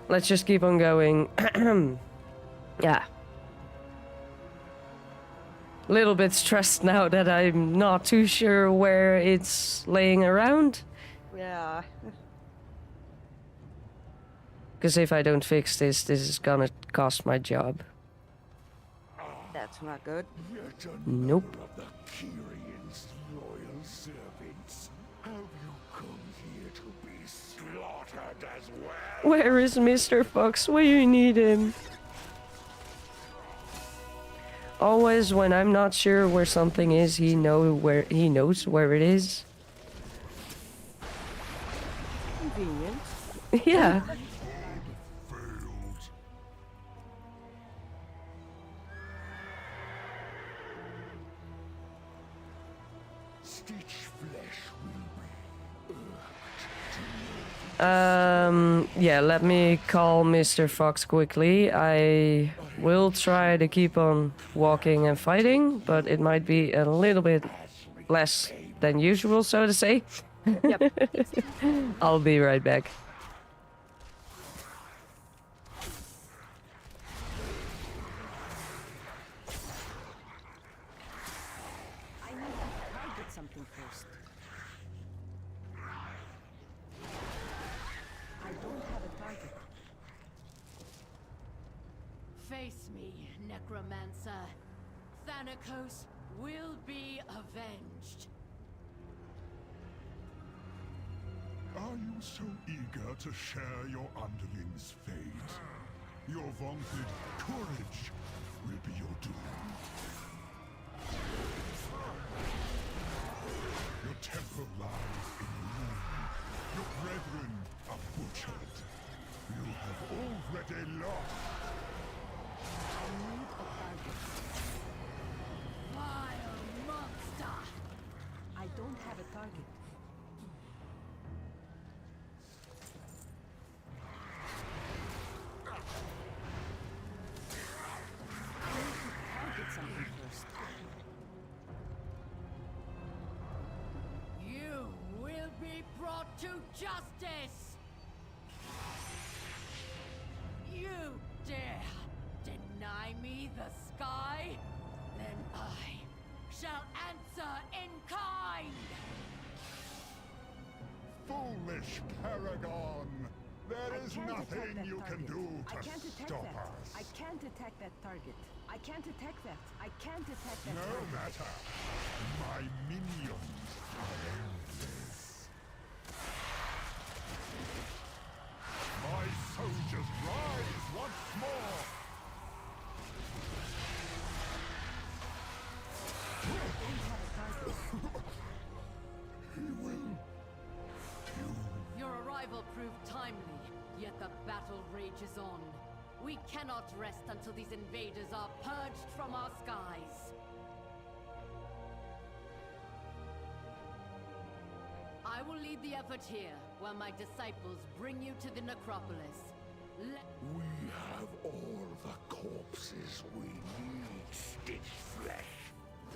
A: let's just keep on going. Yeah. Little bit stressed now that I'm not too sure where it's laying around.
B: Yeah.
A: Because if I don't fix this, this is gonna cost my job.
B: That's not good.
C: Yet
A: Nope.
C: another of the Kyrian's loyal servants. Have you come here to be slaughtered as well?
A: Where is Mr. Fox? We need him. Always when I'm not sure where something is, he knows where it is.
B: Convenient.
A: Yeah.
C: Failed. Stitch flesh will be
A: Yeah, let me call Mr. Fox quickly. I will try to keep on walking and fighting, but it might be a little bit less than usual, so to say.
B: Yep.
A: I'll be right back.
F: I need to target something first. I don't have a target.
G: Face me, Necromancer. Thanatos will be avenged.
C: Are you so eager to share your underling's fate? Your vaunted courage will be your doom. Your temple lies in ruin. Your brethren are butchered. You have already lost.
F: I need a target.
G: Vile monster!
F: I don't have a target. I need to target something first.
G: You will be brought to justice! You dare deny me the sky? Then I shall answer in kind!
C: Foolish Paragon! There is
F: I can't attack
C: nothing
F: that
C: you can
F: target.
C: do
F: I
C: to
F: can't attack
C: stop
F: that.
C: us.
F: I can't attack that target. I can't attack that. I can't attack that
C: No
F: target.
C: matter. My minions are endless. My soldiers rise once more! He will kill.
G: Your arrival proved timely, yet the battle rages on. We cannot rest until these invaders are purged from our skies. I will lead the effort here, while my disciples bring you to the necropolis.
C: We have all the corpses we need, Stitch Flesh.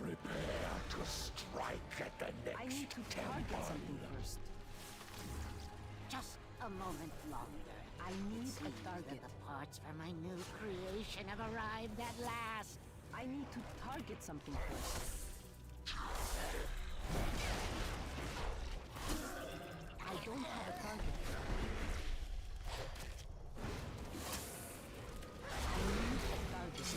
C: Prepare to strike at the next
F: I need to target
C: temple.
F: something first.
D: Just a moment longer.
F: I need a
D: Seems
F: target.
D: that the parts for my new creation have arrived at last.
F: I need to target something first. I don't have a target. I need a target.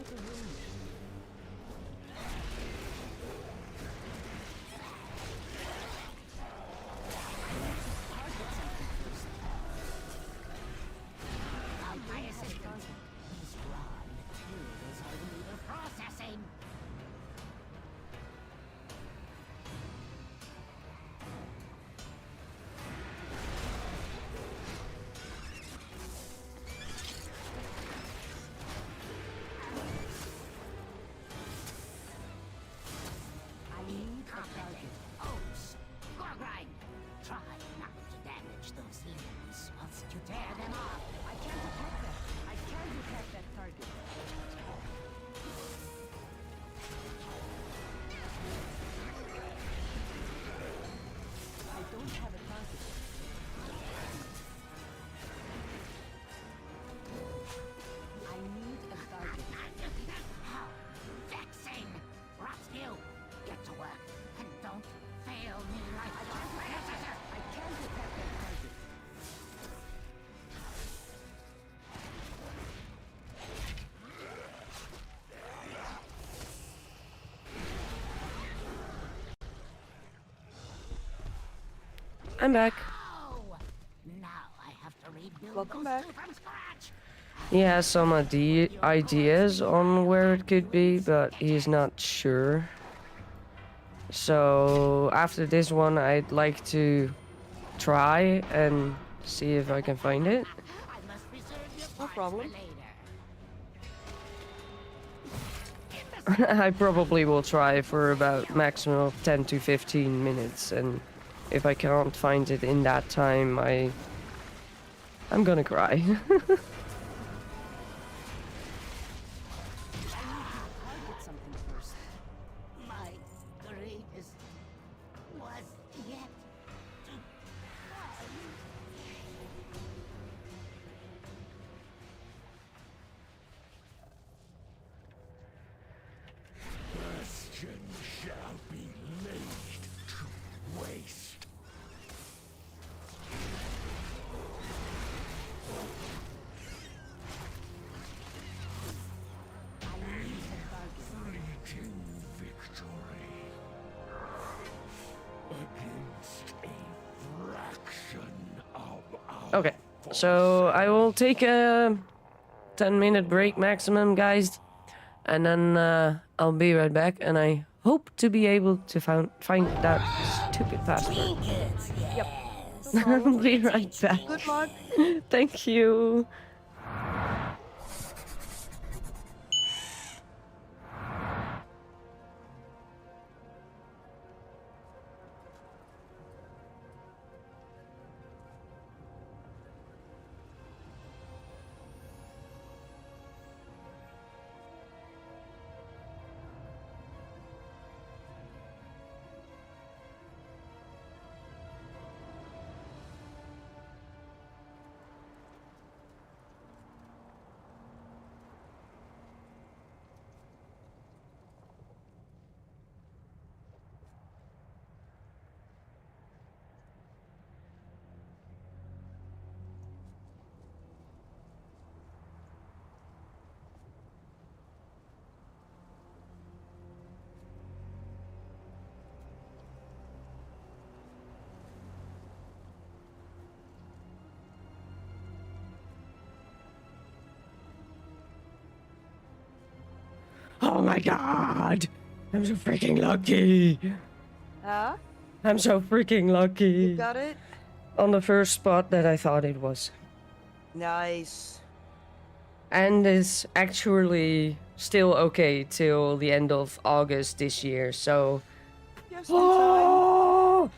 E: out of range.
D: My assistant. These raw materials are in need of processing.
E: I need a target.
D: Oops. Gorgrind. Try not to damage those limbs once you tear them off.
E: I can't detect that. I can't detect that target. I don't have a target. I need a target.
D: How vexing! Rotsview, get to work and don't fail me like your predecessor.
E: I can't detect that target.
A: I'm back.
D: Oh, now I have to rebuild
B: Welcome
D: those
B: back.
D: two from scratch.
A: He has some ideas on where it could be, but he's not sure. So after this one, I'd like to try and see if I can find it.
D: I must reserve your
B: No
D: parts
B: problem.
D: for later.
A: I probably will try for about maximum of 10 to 15 minutes, and if I can't find it in that time, I'm gonna cry.
E: Target something first.
D: My greatest was yet to come.
C: Bastion shall be laid to waste. Fleeting victory against a fraction of our
A: Okay, so I will take a 10-minute break maximum, guys, and then I'll be right back, and I hope to be able to find that stupid password.
B: Yep.
A: I'll be right back.
B: Good luck.
A: Thank you. Oh my god! I'm so freaking lucky!
B: Huh?
A: I'm so freaking lucky!
B: You got it?
A: On the first spot that I thought it was.
B: Nice.
A: And it's actually still okay till the end of August this year, so...
B: Just in time.
A: Oh!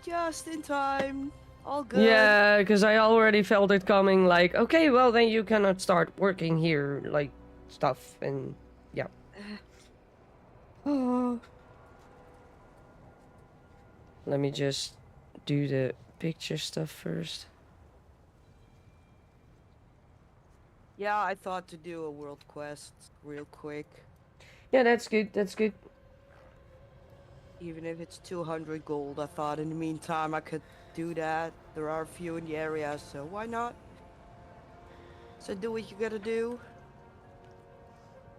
B: Just in time. All good.
A: Yeah, because I already felt it coming, like, okay, well then you cannot start working here, like, stuff, and yeah. Oh. Let me just do the picture stuff first.
B: Yeah, I thought to do a world quest real quick.
A: Yeah, that's good, that's good.
B: Even if it's 200 gold, I thought in the meantime I could do that. There are a few in the area, so why not? So do what you gotta do.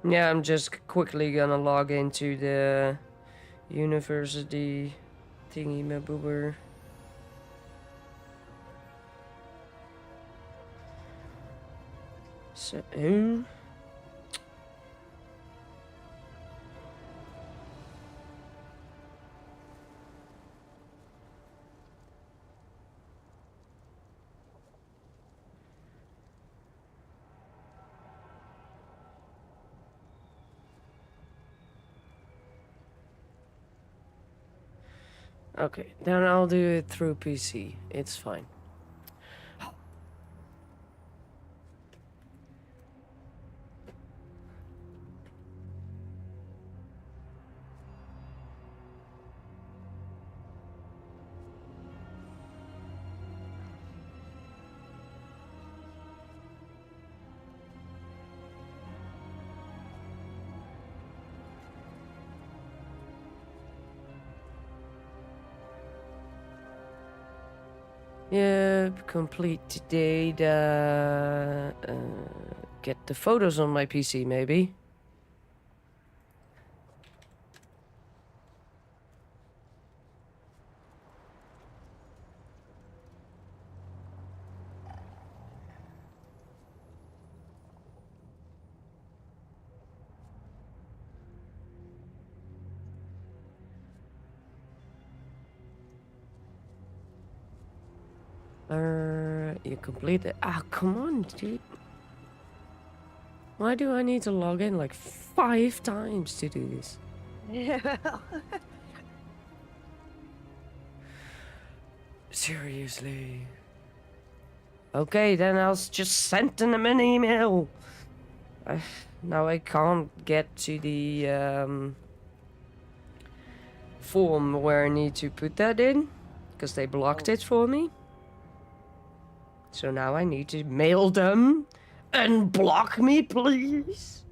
A: Yeah, I'm just quickly gonna log into the university thingy maboober. So, okay, then I'll do it through PC. It's fine. Yep, complete data. Get the photos on my PC, maybe. You complete it. Ah, come on, dude. Why do I need to log in like 5 times to do this?
B: Yeah.
A: Seriously. Okay, then I'll just send them an email. Now I can't get to the form where I need to put that in, because they blocked it for me. So now I need to mail them and block me, please.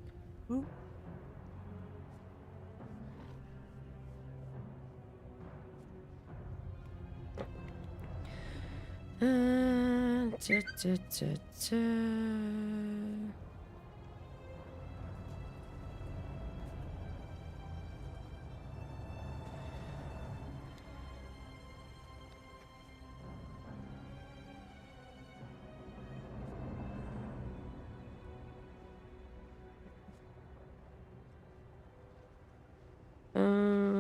A: Da, da, da, da. Um,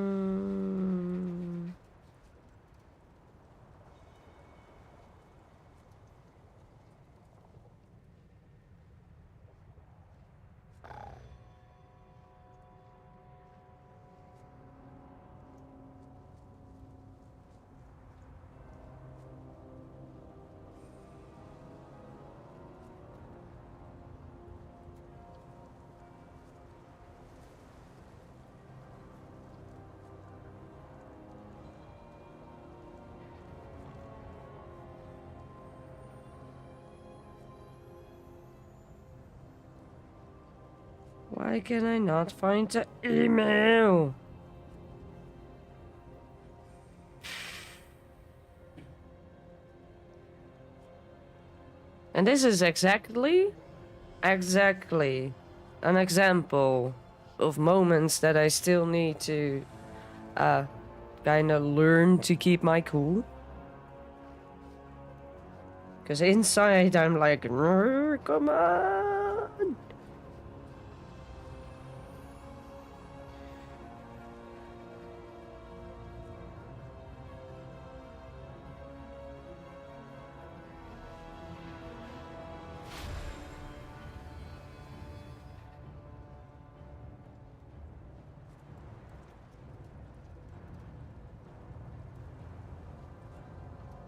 A: Why can I not find the email? And this is exactly an example of moments that I still need to kind of learn to keep my cool. Because inside I'm like, come on.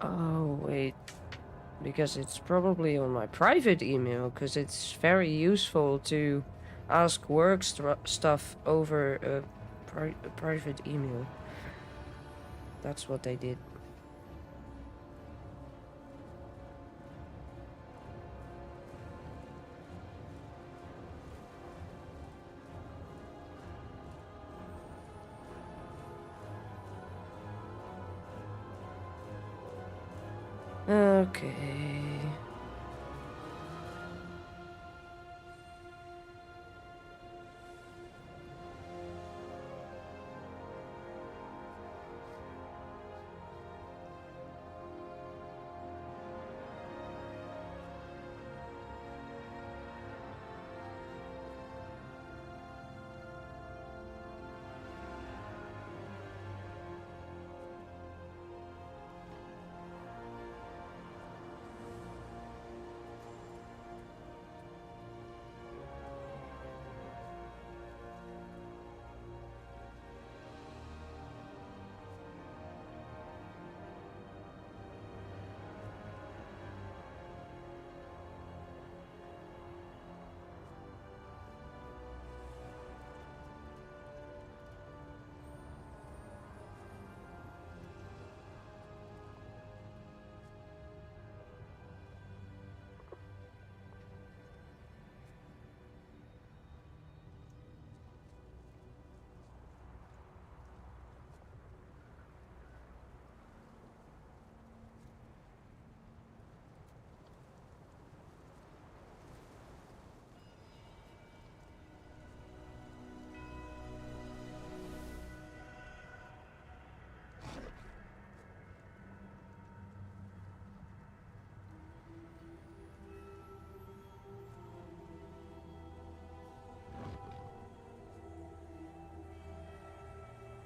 A: Oh, wait. Because it's probably on my private email, because it's very useful to ask work stuff over a private email. That's what they did. Okay.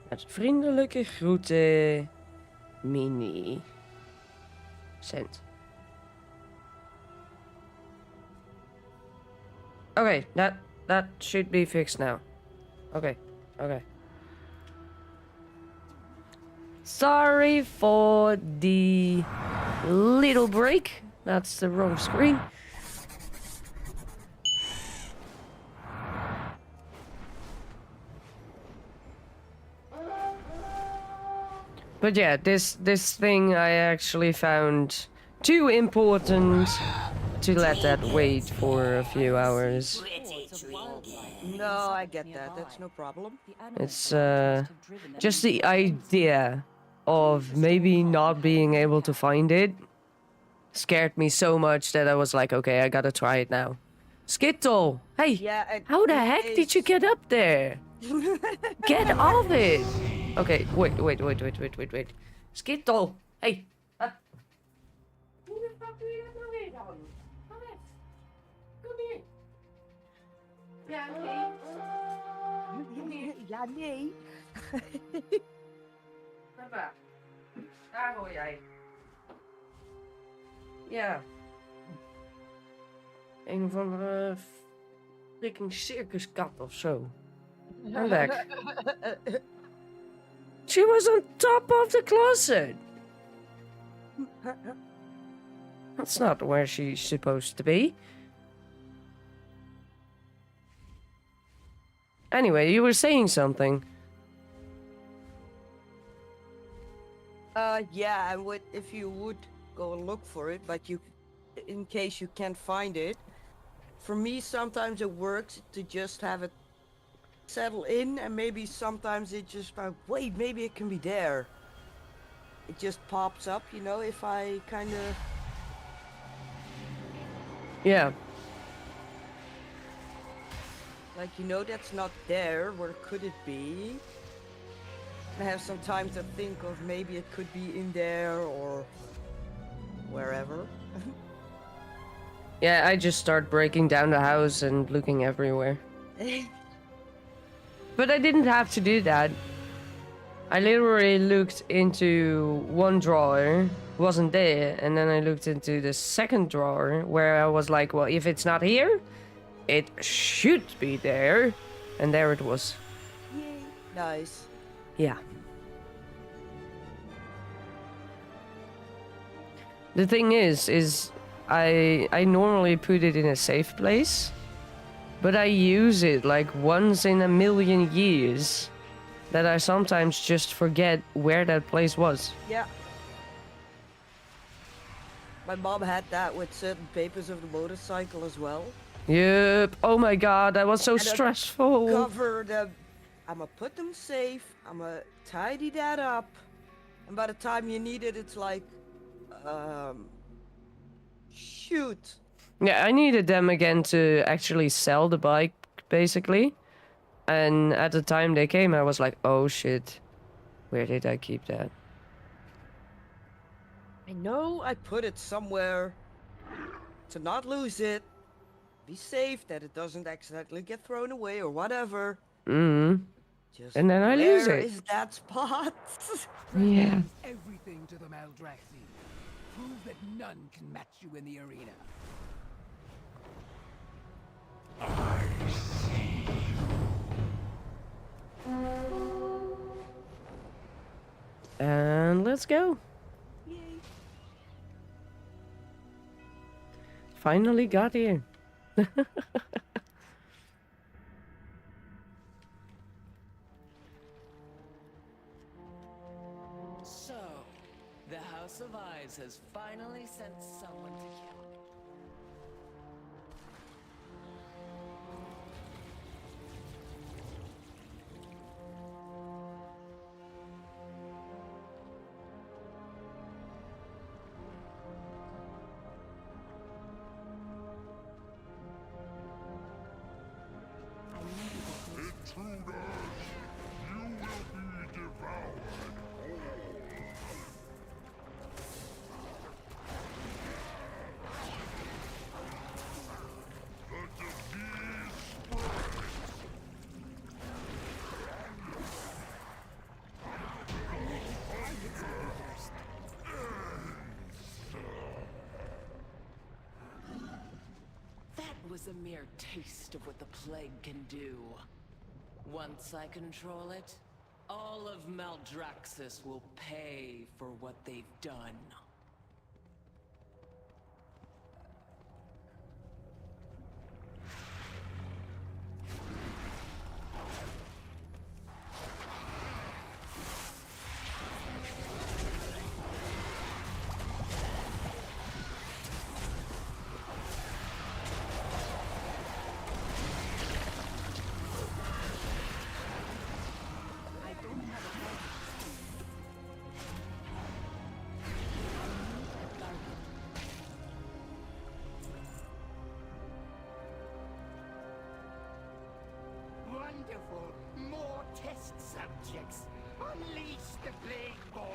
A: Met vriendelijke groeten, Mini. Send. Okay, that should be fixed now. Okay. Sorry for the little break. That's the wrong screen. But yeah, this thing I actually found too important to let that wait for a few hours.
B: No, I get that. That's no problem.
A: It's just the idea of maybe not being able to find it scared me so much that I was like, okay, I gotta try it now. Skittle! Hey!
B: Yeah,
A: How the heck did you get up there? Get off it! Okay, wait. Skittle! Hey! Hoe de fuck doe je dat nou weer dan? Kom eens. Kom hier. Ja, nee.
B: Ja, nee.
A: Papa, daar hoor jij. Ja. Een of andere freaking circuskat of zo. I'm back. She was on top of the closet. That's not where she's supposed to be. Anyway, you were saying something.
B: Yeah, and if you would go and look for it, but in case you can't find it, for me sometimes it works to just have it settle in, and maybe sometimes it just wait, maybe it can be there. It just pops up, you know, if I kind of...
A: Yeah.
B: Like, you know, that's not there. Where could it be? And I have some time to think of maybe it could be in there or wherever.
A: Yeah, I just start breaking down the house and looking everywhere. But I didn't have to do that. I literally looked into one drawer, wasn't there, and then I looked into the second drawer where I was like, well, if it's not here, it should be there. And there it was.
B: Yay. Nice.
A: Yeah. The thing is I normally put it in a safe place, but I use it like once in a million years that I sometimes just forget where that place was.
B: Yeah. My mom had that with certain papers of the motorcycle as well.
A: Yep. Oh my god, that was so
B: And
A: stressful.
B: Cover them. I'ma put them safe. I'ma tidy that up. And by the time you need it, it's like, shoot.
A: Yeah, I needed them again to actually sell the bike, basically. And at the time they came, I was like, oh shit. Where did I keep that?
B: I know I put it somewhere to not lose it. Be safe that it doesn't accidentally get thrown away or whatever. Just
A: And then I lose
B: where
A: it.
B: is that spot?
A: Yeah.
H: Everything to the Maldraxi. Prove that none can match you in the arena.
A: And let's go.
B: Yay.
A: Finally got here.
I: So, the House of Eyes has finally sent someone to kill. is a mere taste of what the plague can do. Once I control it, all of Maldraxxus will pay for what they've done.
H: Wonderful! More test subjects! Unleash the plague borers!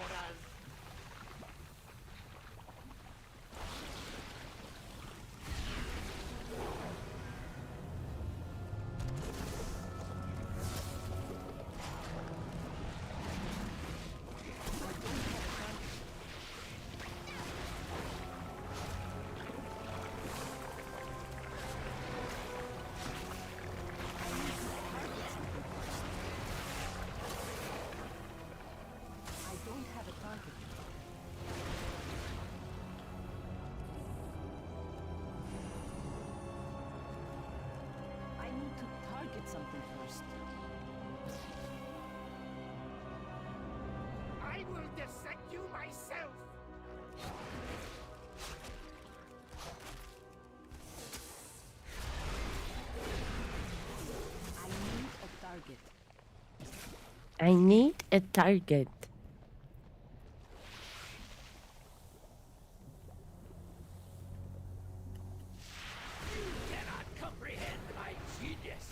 F: Something first.
H: I will dissect you myself!
F: I need a target.
A: I need a target.
H: You cannot comprehend my genius!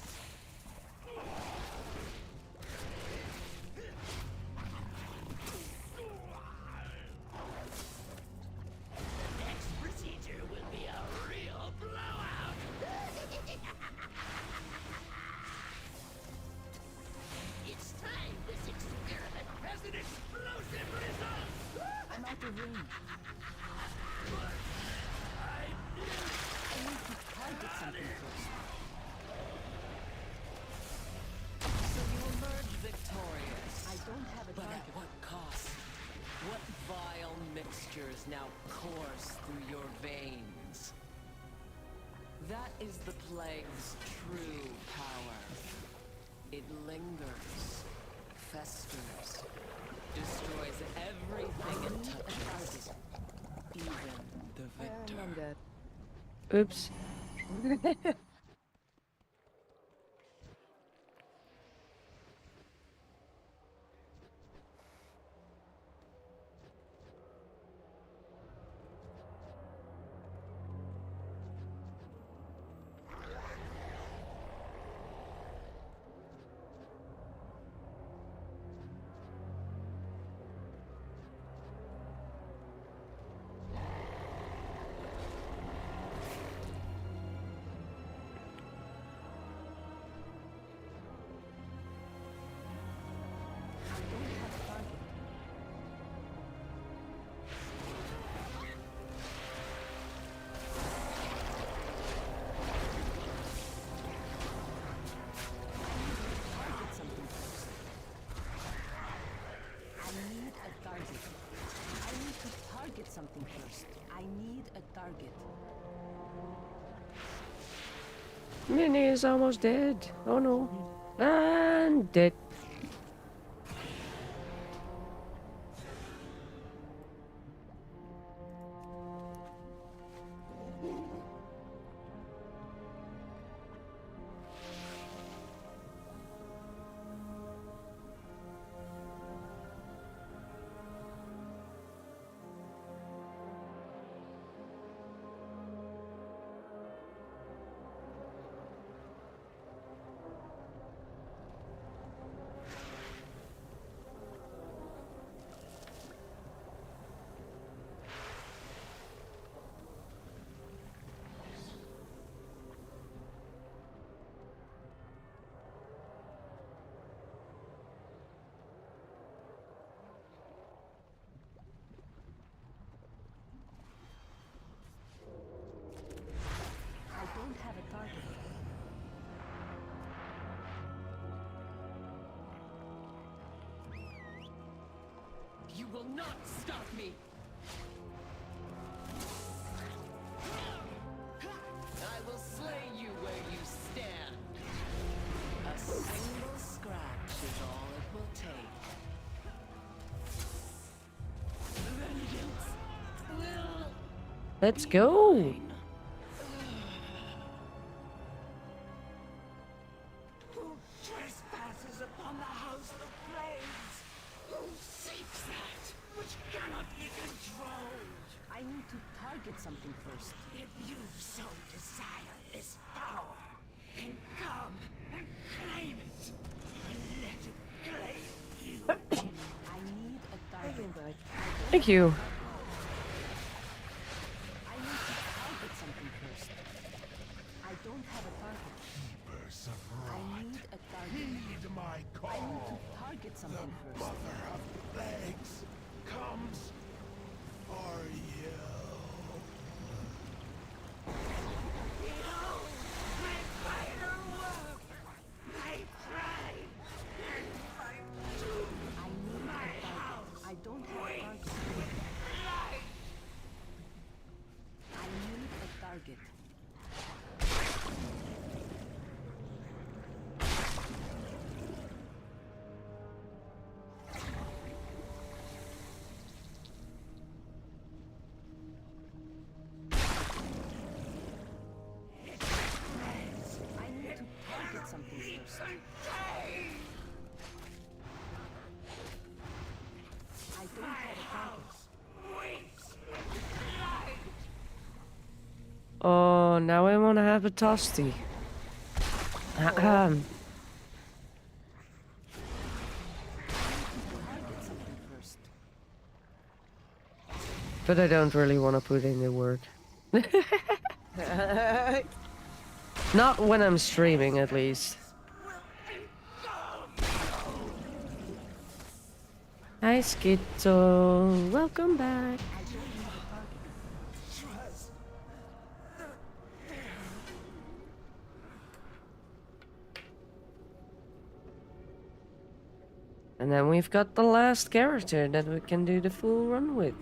H: The next procedure will be a real blowout! It's time this experiment has an explosive result!
F: I'm out of range.
H: I
F: I need to target something first.
I: So you emerge victorious.
F: I don't have a
I: But at
F: target.
I: what cost? What vile mixtures now course through your veins? That is the plague's true power. It lingers, festers, destroys everything it touches, even the victor.
B: I'm dead.
A: Oops.
F: Something first. I need a target.
A: Minnie is almost dead. Oh no. And dead.
I: will not stop me! I will slay you where you stand. A single scratch is all it will take. Vengeance will...
A: Let's go.
I: mine.
H: Who trespasses upon the house of flames? Who seeks that which cannot be controlled?
F: I need to target something first.
H: If you so desire this power, then come and claim it. And let it claim you.
F: I need a target.
A: Thank you.
F: I need to target something first. I don't have a target.
C: Keepers of
F: I
C: rot,
F: need a target.
C: heed my
F: I need to
C: call.
F: target
C: The
F: something first.
C: mother of plagues comes for you.
H: Behold, my final work, my pride, and my doom.
F: I need a target. I don't have a target. I need a target. I need to target something first. I don't have a target.
A: Oh, now I want to have a toasty.
F: Target something first.
A: But I don't really want to put in the work. Not when I'm streaming, at least. Hi, Skittle. Welcome back. And then we've got the last character that we can do the full run with.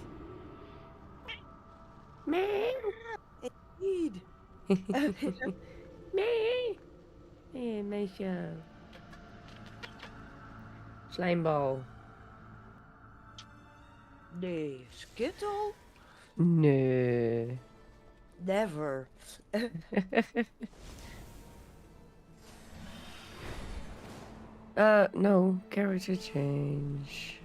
A: Meow.
B: Indeed.
A: Meow. Hey, meisje. Slijmbal.
B: Nee, Skittle?
A: Nee.
B: Never.
A: No. Character change.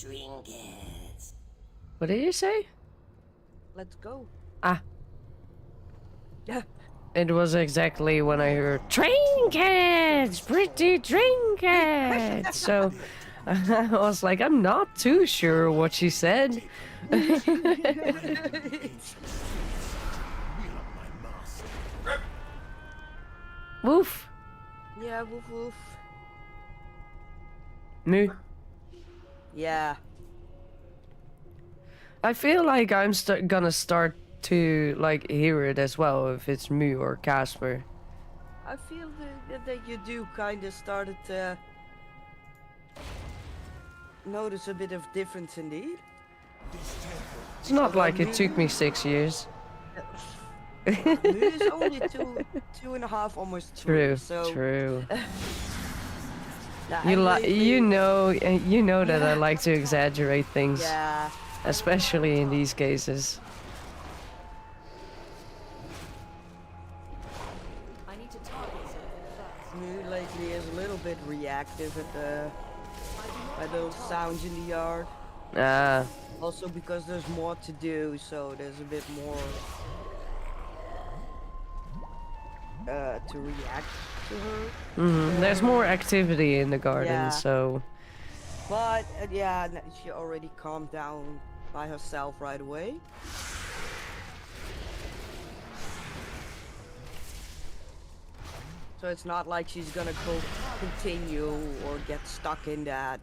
D: trinkets.
A: What did you say?
B: Let's go.
A: Ah,
B: Yeah.
A: it was exactly when I heard trinkets, pretty trinkets. So I was like, I'm not too sure what she said. Woof.
B: Yeah, woof woof.
A: Moo.
B: Yeah.
A: I feel like I'm gonna start to like hear it as well if it's Moo or Casper.
B: I feel that you do kind of started to notice a bit of difference indeed.
A: It's not like it took me 6 years.
B: Moo is only two and a half, almost three.
A: True,
B: So
A: true.
B: nah,
A: You
B: and
A: like,
B: lately-
A: you know that I like to exaggerate things,
B: Yeah.
A: especially in these cases.
G: I need to target something first.
B: Moo lately is a little bit reactive at those sounds in the yard.
A: Ah,
B: Also because there's more to do, so there's a bit more to react to her.
A: there's more activity in the garden,
B: Yeah.
A: so
B: But yeah, she already calmed down by herself right away. So it's not like she's gonna continue or get stuck in that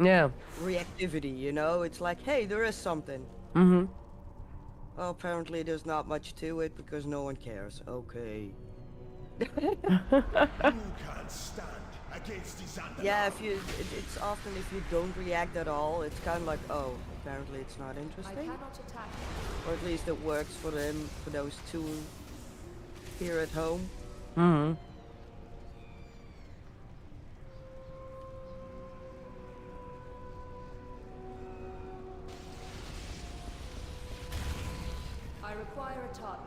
A: yeah.
B: reactivity, you know? It's like, hey, there is something.
A: Mhm.
B: Well, apparently there's not much to it because no one cares. Okay.
C: You can't stand against this underdog.
B: Yeah, it's often if you don't react at all, it's kind of like, oh, apparently it's not
G: I
B: interesting.
G: cannot attack.
B: Or at least it works for them, for those two here at home.
A: Mhm.
G: I require a target.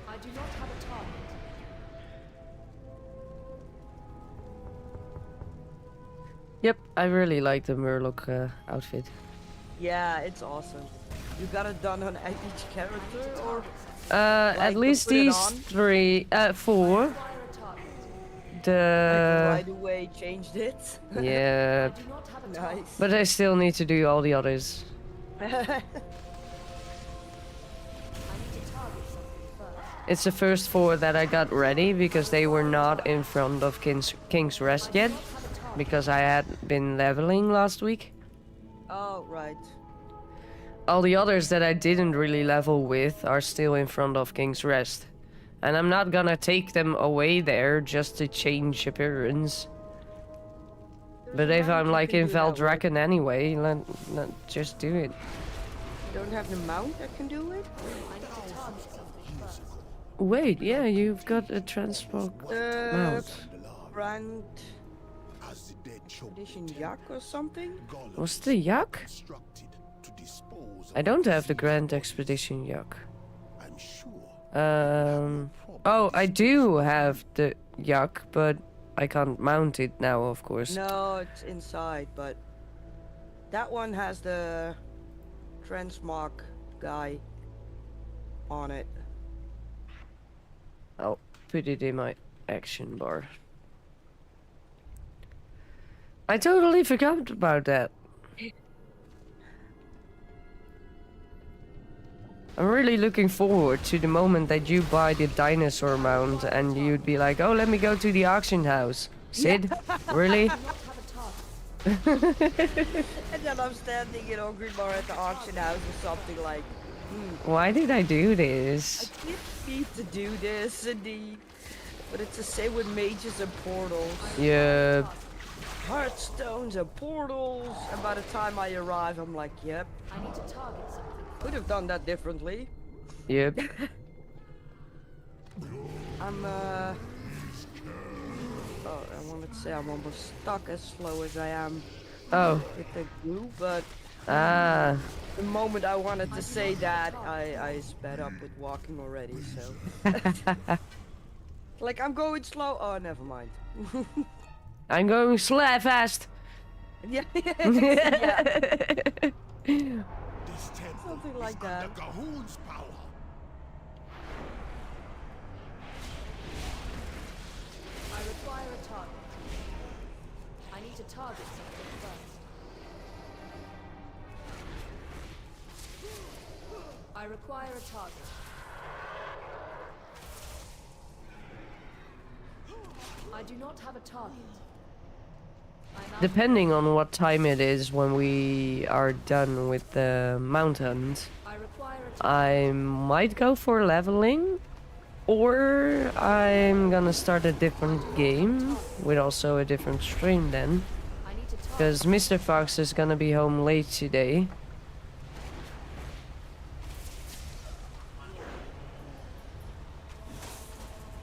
G: I do not have a target.
A: Yep, I really like the Murloc outfit.
B: Yeah, it's awesome. You got it done on each character, or
A: At
B: Like, to
A: least
B: put it
A: these
B: on?
A: 3, 4.
G: Require a target.
B: right
A: The
B: away changed it?
A: yeah,
G: I do not have a target.
B: Nice.
A: but I still need to do all the others.
G: I need to target something first.
A: It's the first 4 that I got ready because they were not in front of King's Rest yet, because I had been leveling last week.
B: Oh, right.
A: All the others that I didn't really level with are still in front of King's Rest. And I'm not gonna take them away there just to change appearance. But if I'm like in Valdraken anyway, let just do it.
B: You don't have the mount that can do it?
A: Wait, yeah, you've got a transport mount.
B: Brand
C: As the dead choke
B: Edition Yak or something?
C: Gollum
A: What's the Yak?
C: instructed to dispose
A: I
C: of
A: don't
C: the
A: have the
C: seeds
A: Grand
C: of
A: Expedition Yak.
C: I'm sure
A: Oh, I do have the Yak, but I can't mount it now, of course.
B: No, it's inside, but that one has the Transmark guy on it.
A: I'll put it in my action bar. I totally forgot about that. I'm really looking forward to the moment that you buy the dinosaur mount and you'd be like, oh, let me go to the auction house. Sid? Really?
B: And then I'm standing in Ogrimmar at the auction house or something like,
A: Why did I do
B: I
A: this?
B: didn't need to do this, indeed. But it's the same with mages and portals.
A: Yeah.
B: Heartstones and portals. And by the time I arrive, I'm like, yep,
G: I need to target something.
B: could have done that differently.
A: Yep.
B: I'm, oh, I wanted to say I'm almost stuck as slow as I am
A: Oh.
B: with the glue, but
A: Ah.
B: the moment I wanted to say that, I sped up with walking already, so. Like, I'm going slow. Oh, never mind.
A: I'm going slap fast.
B: Yeah, yeah.
C: This temple
B: Something
C: is
B: like that.
C: under Gahun's power.
G: I require a target. I need to target something first. I require a target. I do not have a target. I'm out.
A: Depending on what time it is when we are done with the mount hunt,
G: I require a target.
A: I might go for leveling, or I'm gonna start a different game with also a different stream then,
G: I need to target.
A: because Mr. Fox is gonna be home late today.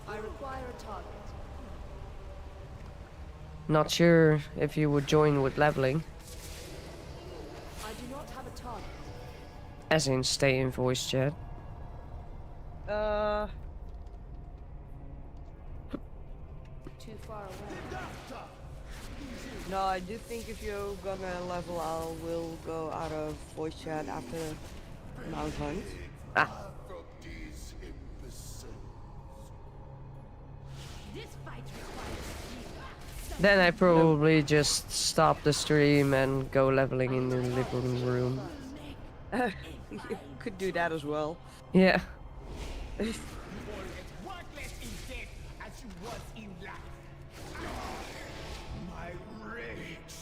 G: I require a target.
A: Not sure if you would join with leveling,
G: I do not have a target.
A: as in stay in voice chat.
G: Too far away.
B: No, I do think if you're gonna level, I will go out of voice chat after Mount Hunt.
C: From these imbeciles.
D: This fight requires
A: Then I probably just stop the stream and go leveling in the living room.
B: You could do that as well.
A: Yeah.
H: You were as worthless in death as you was in life.
C: My rage.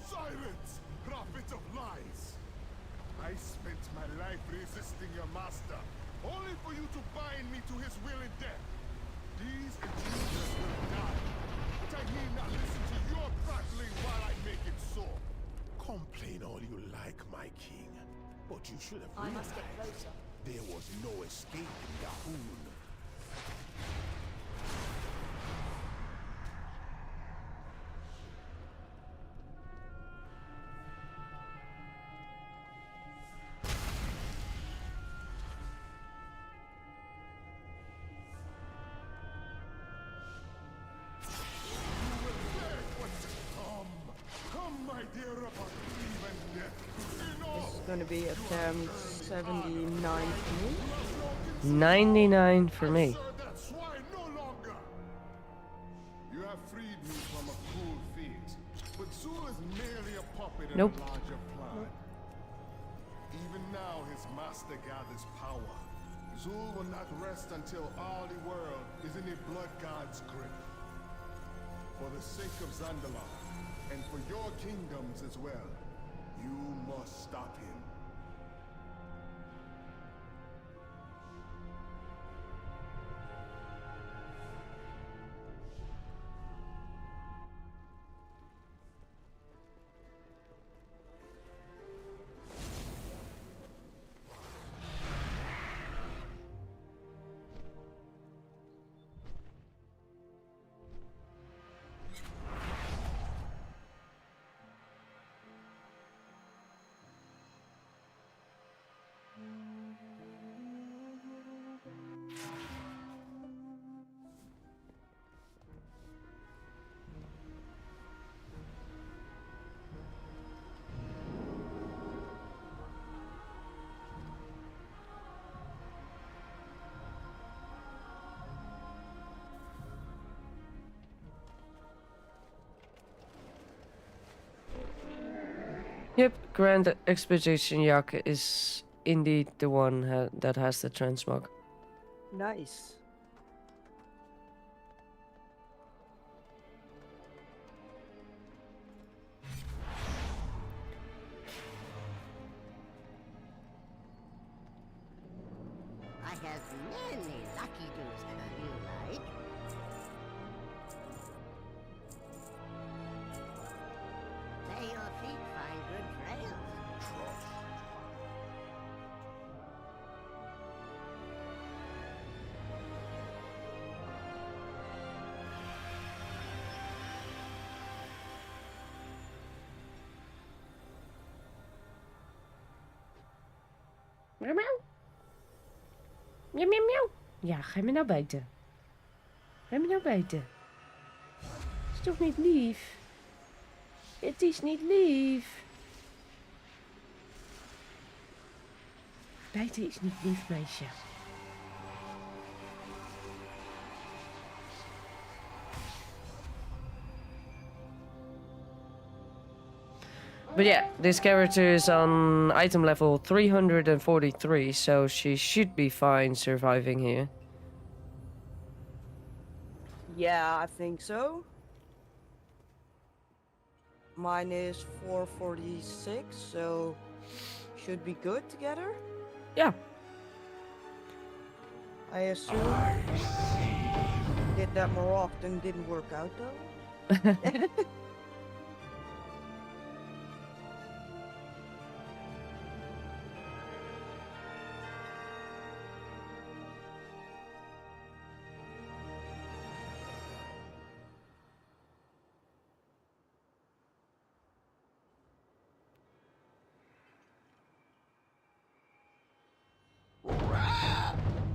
C: Silence, prophet of lies! I spent my life resisting your master, only for you to bind me to his will and death. These intruders will die, but I need not listen to your prattling while I make it so. Complain all you like, my king, but you should have
G: I must get
C: realized
G: closer.
C: there was no escaping Gahun. Come, my dear, upon even death.
B: This is gonna be attempt 79 for me.
A: 99 for me.
C: Sir, that's why no longer. You have freed me from a cruel fate, but Zul is merely a puppet in
A: Nope.
C: a larger plan. Even now, his master gathers power. Zul will not rest until all the world is in the blood god's grip. For the sake of Zandalar, and for your kingdoms as well, you must stop him.
A: Yep, Grand Expedition Yak is indeed the one that has the transmog.
B: Nice.
E: I have many lucky doos that you like. May your feet find good trails.
A: Miauw, miauw. Miauw, miauw, miauw. Ja, ga je me nou bijten? Ga je me nou bijten? Is toch niet lief? Het is niet lief. Bijten is niet lief, meisje. But yeah, this character is on item level 343, so she should be fine surviving here.
B: Yeah, I think so. Mine is 446, so should be good together.
A: Yeah.
B: I assume. Did that more often, didn't work out though.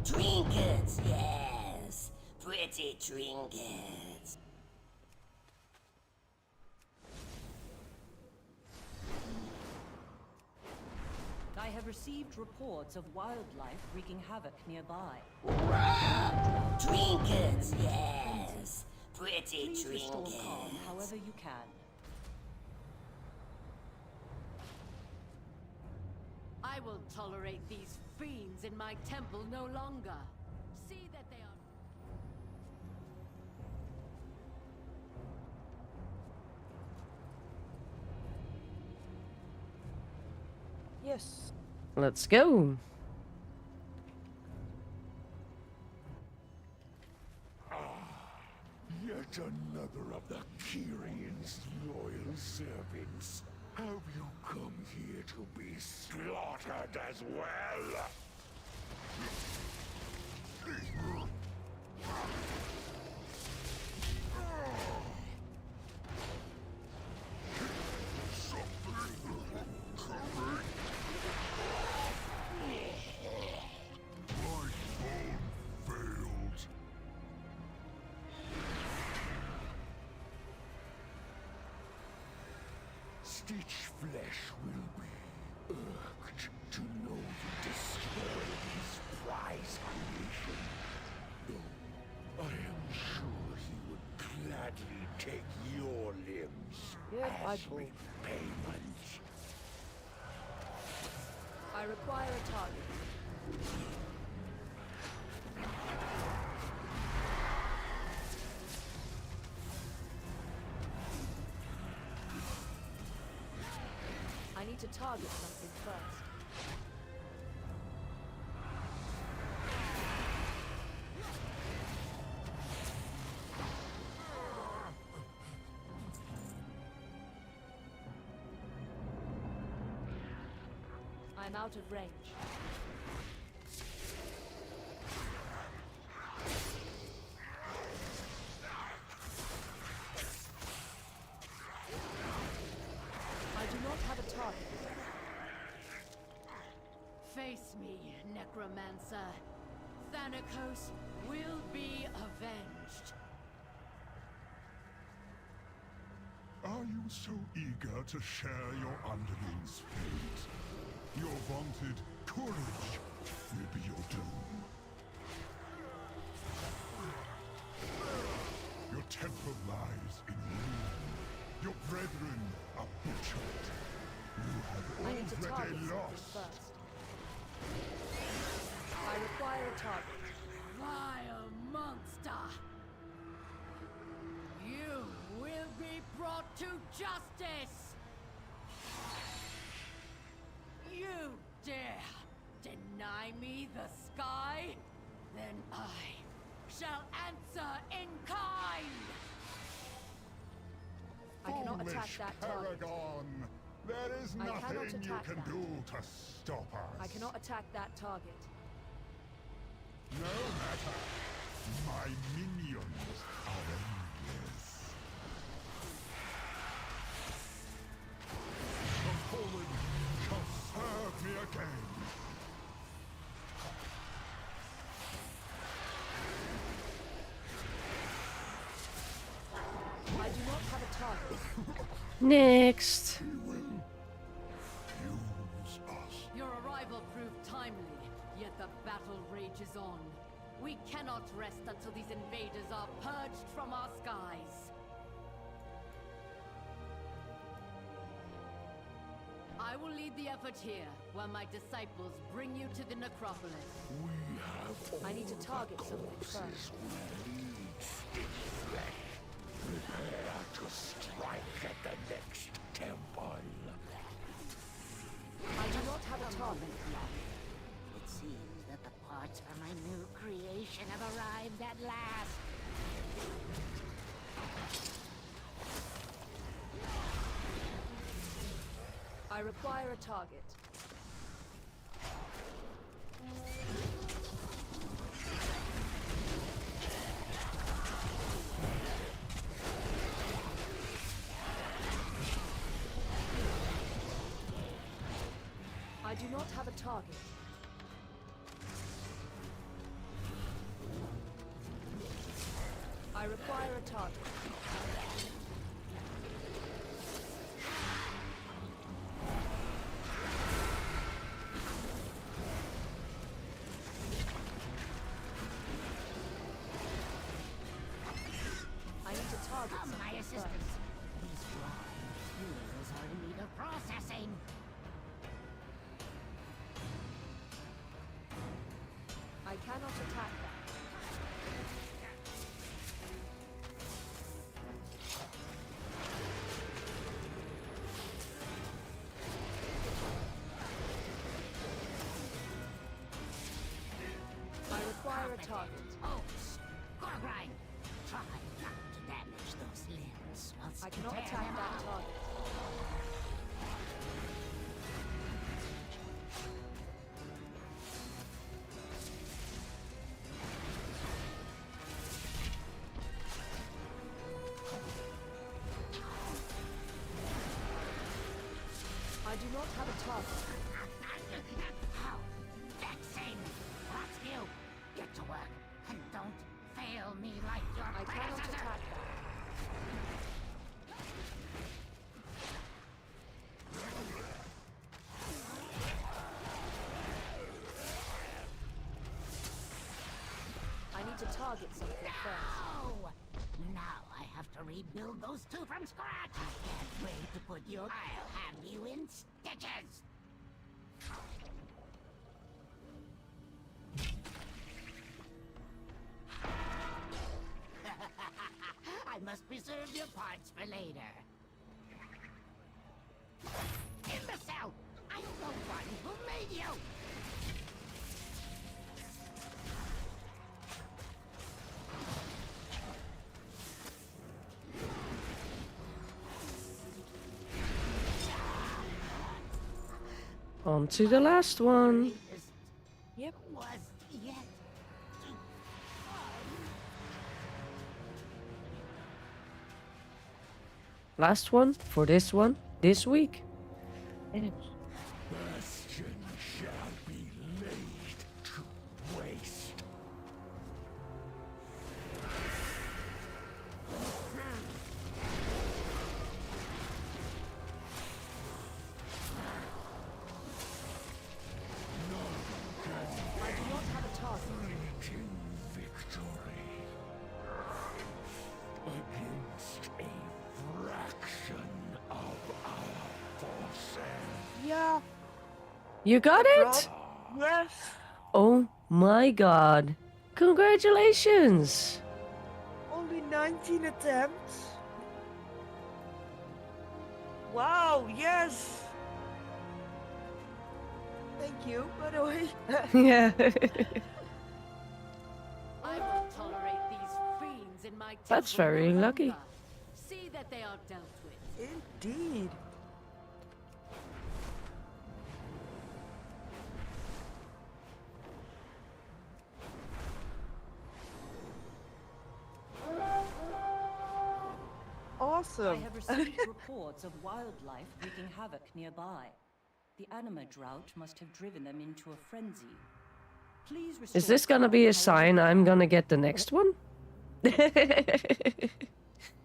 E: Trinkets, yes. Pretty trinkets.
F: I have received reports of wildlife wreaking havoc nearby.
E: Trinkets, yes. Pretty
F: Please restore
E: trinkets.
F: calm however you can.
G: I will tolerate these fiends in my temple no longer. See that they are...
B: Yes.
A: Let's go.
C: Yet another of the Kyrian's loyal servants. Have you come here to be slaughtered as well? Stitch flesh will be irked to know you destroyed his prize creation. Though I am sure he would gladly take your limbs
B: Yeah,
C: as repayment.
G: I require a target. I need to target something first. I'm out of range. I do not have a target. Face me, Necromancer. Thanatos will be avenged.
C: Are you so eager to share your underling's fate? Your vaunted courage will be your doom. Your temple lies in ruin. Your brethren are butchered. You
G: I need to
C: have
G: target
C: already
G: something
C: lost.
G: first. I require a target. Vile monster! You will be brought to justice! You dare deny me the sky? Then I shall answer in kind! I cannot attack
C: Foolish
G: that target.
C: Paragon! There is
G: I cannot
C: nothing you
G: attack
C: can
G: that.
C: do to stop us.
G: I cannot attack that target.
C: No matter. My minions are endless. The fallen shall serve me again.
A: Next.
G: Your arrival proved timely, yet the battle rages on. We cannot rest until these invaders are purged from our skies. I will lead the effort here, while my disciples bring you to the necropolis.
F: I need to target something first.
C: Prepare to strike at the next temple.
F: I do not have a target.
E: It seems that the parts for my new creation have arrived at last.
F: I require a target. I do not have a target. I require a target. I need to target
E: Come,
F: something
E: my
F: first.
E: assistants. These raw fuels are in need of processing.
F: I cannot attack that. I require a target.
E: Oats, Gorgrine, try not to damage those limbs.
F: I cannot attack that target. I do not have a target.
E: How vexing! What's you? Get to work and don't fail me like your
F: I cannot
E: predecessor.
F: attack that. I need to target something first.
E: Oh! Now I have to rebuild those two from scratch. I can't wait to put you. I'll have you in stitches. I must preserve your parts for later. Imbecile! I'm the one who made you!
A: On to the last one.
F: Yep.
E: Was yet to
A: Last one for this one this week.
C: Bastion shall be laid to waste.
F: I do not have a target.
C: Fleeting victory against a fraction of our forces.
B: Yeah.
A: You got it?
B: Yes.
A: Oh my god. Congratulations.
B: Only 19 attempts. Wow, yes. Thank you, by the way.
A: Yeah.
G: I will tolerate these fiends in my
A: That's
G: temple
A: very
G: no
A: lucky.
G: longer. See that they are dealt with.
B: Indeed.
F: I
B: Awesome.
F: have received reports of wildlife wreaking havoc nearby. The anima drought must have driven them into a frenzy. Please
A: Is
F: restore
A: this gonna be a
F: calm,
A: sign
F: however,
A: I'm gonna get the next one?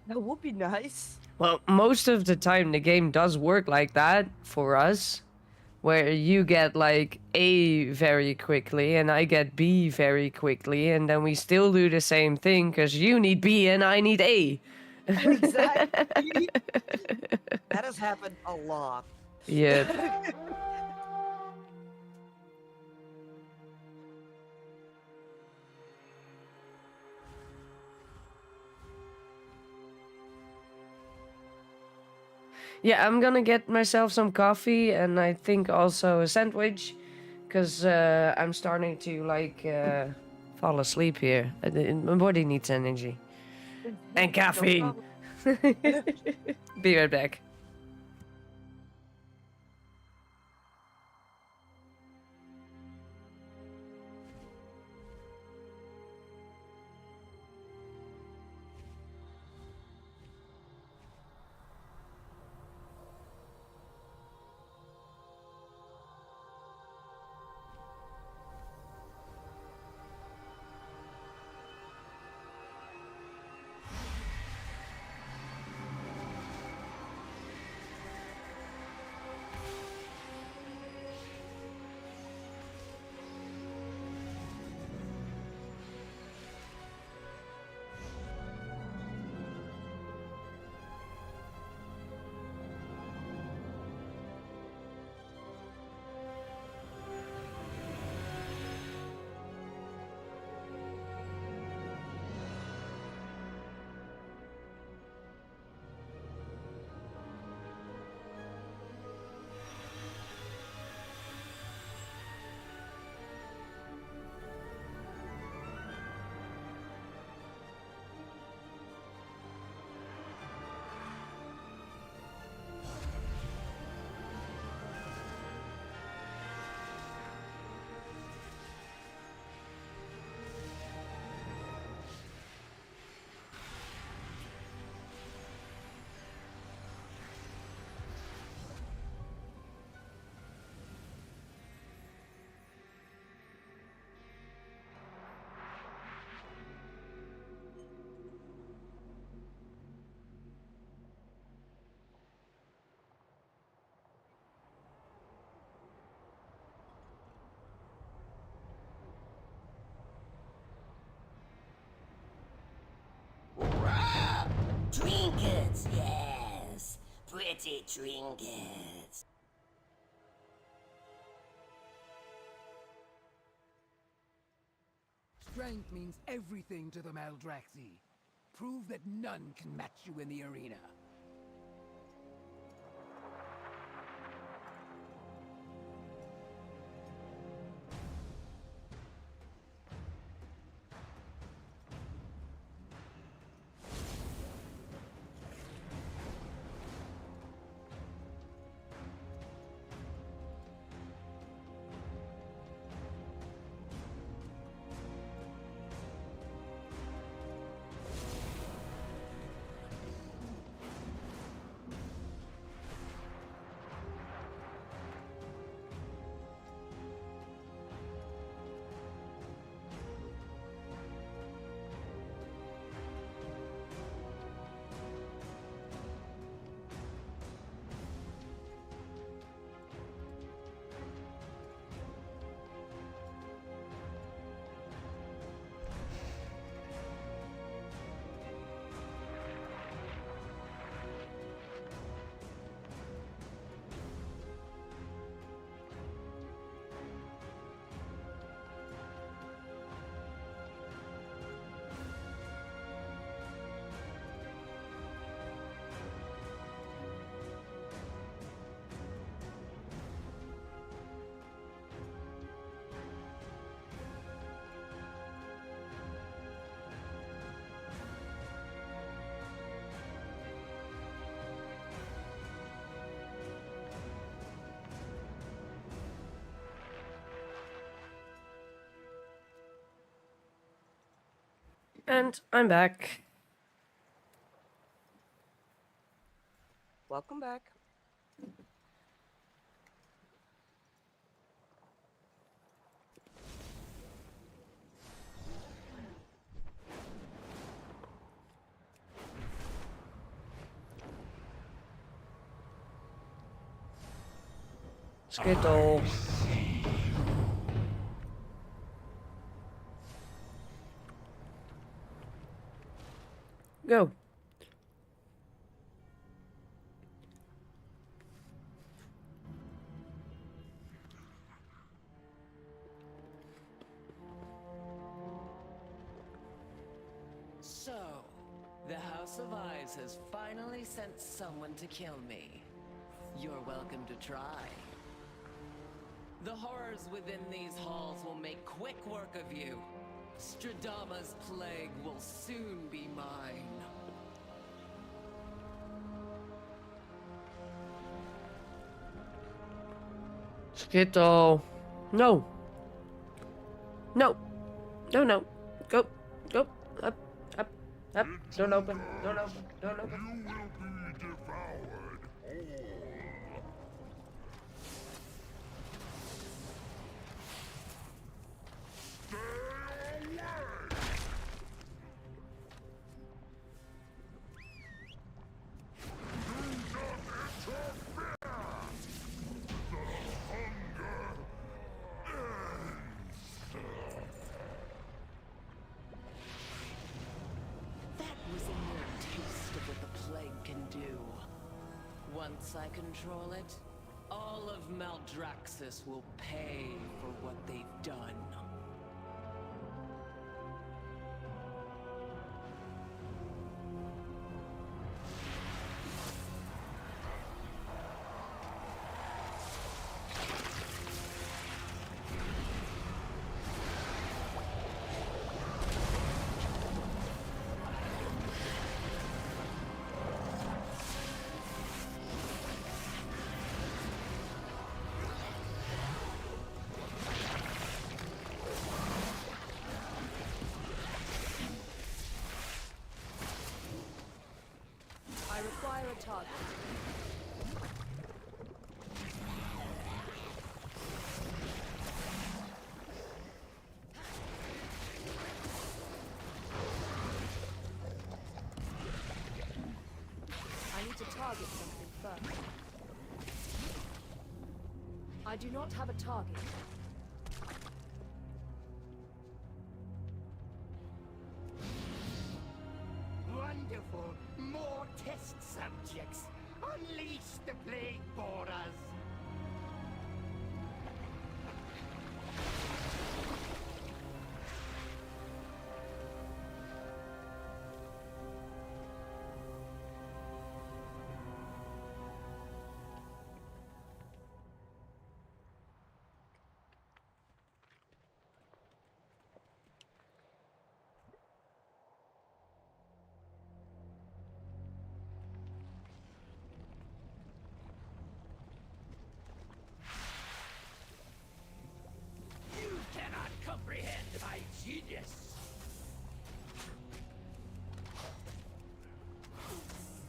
B: That would be nice.
A: Well, most of the time the game does work like that for us, where you get like A very quickly and I get B very quickly, and then we still do the same thing because you need B and I need A.
B: Exactly. That has happened a lot.
A: Yeah. Yeah, I'm gonna get myself some coffee and I think also a sandwich, because I'm starting to like fall asleep here. My body needs energy. And
B: No
A: caffeine.
B: problem.
A: Be right back.
E: Trinkets, yes. Pretty trinkets.
H: Strength means everything to the Maldraxi. Prove that none can match you in the arena.
A: And I'm back.
B: Welcome back.
A: Skittle. Go.
I: So, the House of Eyes has finally sent someone to kill me. You're welcome to try. The horrors within these halls will make quick work of you. Stradama's plague will soon be mine.
A: Skittle. No. No. No, no. Go. Go. Up. Up. Up. Don't open. Don't open. Don't open.
C: You will be devoured whole. Stay away!
I: That was a mere taste of what the plague can do. Once I control it, all of Maldraxxus will pay for what they've done.
G: I require a target. I need to target something first. I do not have a target.
H: Wonderful! More test subjects! Unleash the plague boras! You cannot comprehend my genius!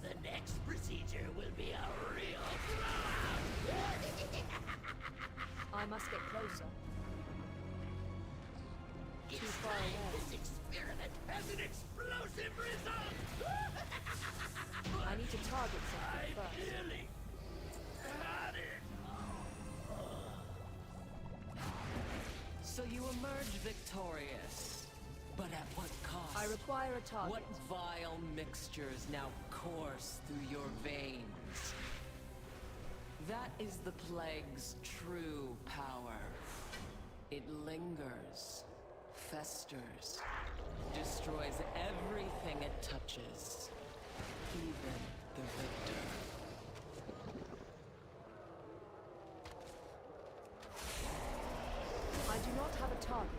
H: The next procedure will be a real blowout!
G: I must get closer. Too
H: It's
G: far
H: time
G: away.
H: this experiment has an explosive result!
G: I need to target something
H: I
G: first.
H: nearly had it!
I: So you emerge victorious. But at what cost?
G: I require a target.
I: What vile mixtures now course through your veins? That is the plague's true power. It lingers, festers, destroys everything it touches, even the victor.
G: I do not have a target.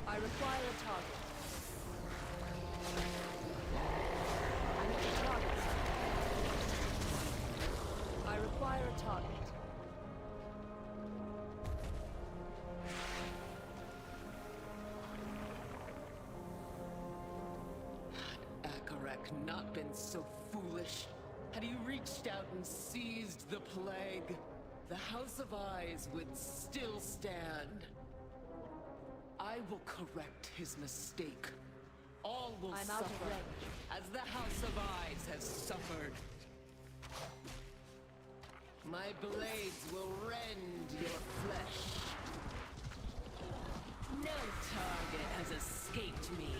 G: I require a target. I need to target something. I require a target.
I: Akarek not been so foolish? Had he reached out and seized the plague, the House of Eyes would still stand. I I will correct his mistake. All will
G: I'm out of
I: suffer,
G: range.
I: as the House of Eyes has suffered. My blades will rend your flesh. No target has escaped me.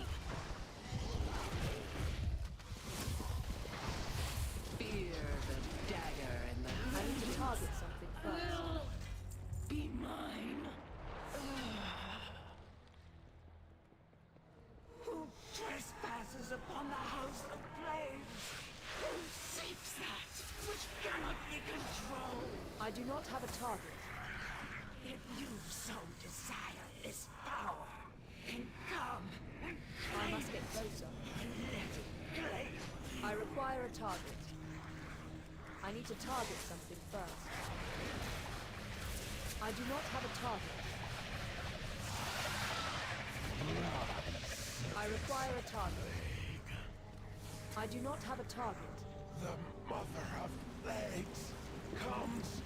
I: Fear the dagger in the
G: I need to target something first.
I: Be mine.
H: Who trespasses upon the House of Flames? Who seeks that which cannot be controlled?
G: I do not have a target.
H: If you so desire this power, then come and
G: I
H: claim
G: must get
H: it,
G: closer.
H: and let it claim.
G: I require a target. I need to target something first. I do not have a target. I require a target. I do not have a target.
C: The Mother of Plagues comes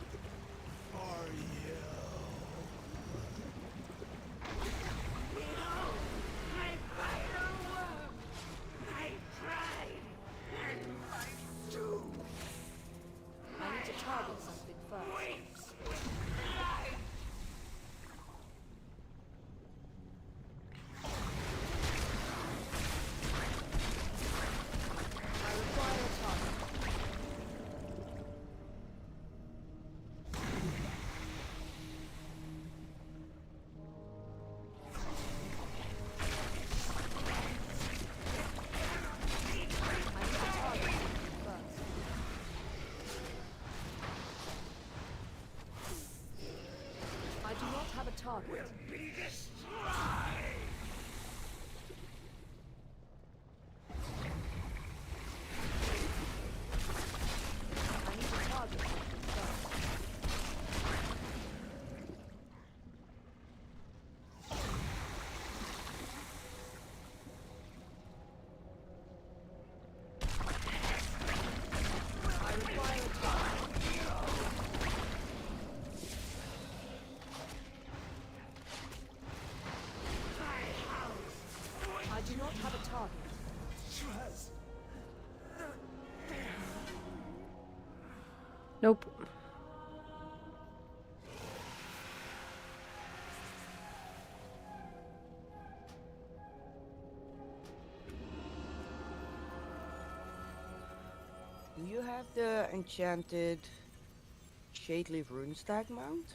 C: for you.
H: Behold, my vital work, my pride, and my doom.
G: I need to target something first.
H: Waits with life.
G: I require a target. I need to target something first. I do not have a target.
H: Be destroyed.
G: I need to target something first. I require a target. I do not have a target.
H: Trust.
A: Nope.
B: Do you have the enchanted Shadeleaf runestag mount?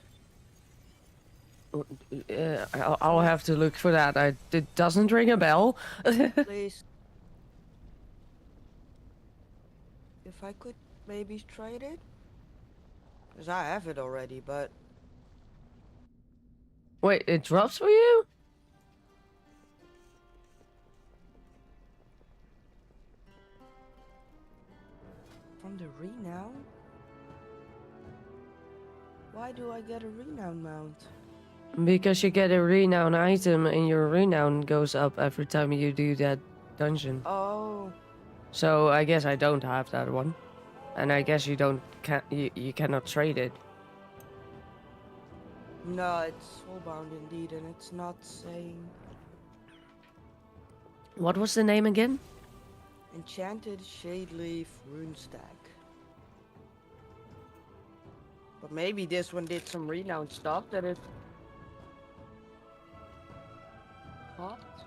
A: I'll have to look for that. It doesn't ring a bell.
B: Please. If I could maybe trade it? Because I have it already, but
A: Wait, it drops for you?
B: from the renown? Why do I get a renown mount?
A: Because you get a renown item and your renown goes up every time you do that dungeon.
B: Oh,
A: So I guess I don't have that one. And I guess you cannot trade it.
B: no, it's soulbound indeed, and it's not saying
A: What was the name again?
B: enchanted Shadeleaf runestag. But maybe this one did some renown stuff that it popped.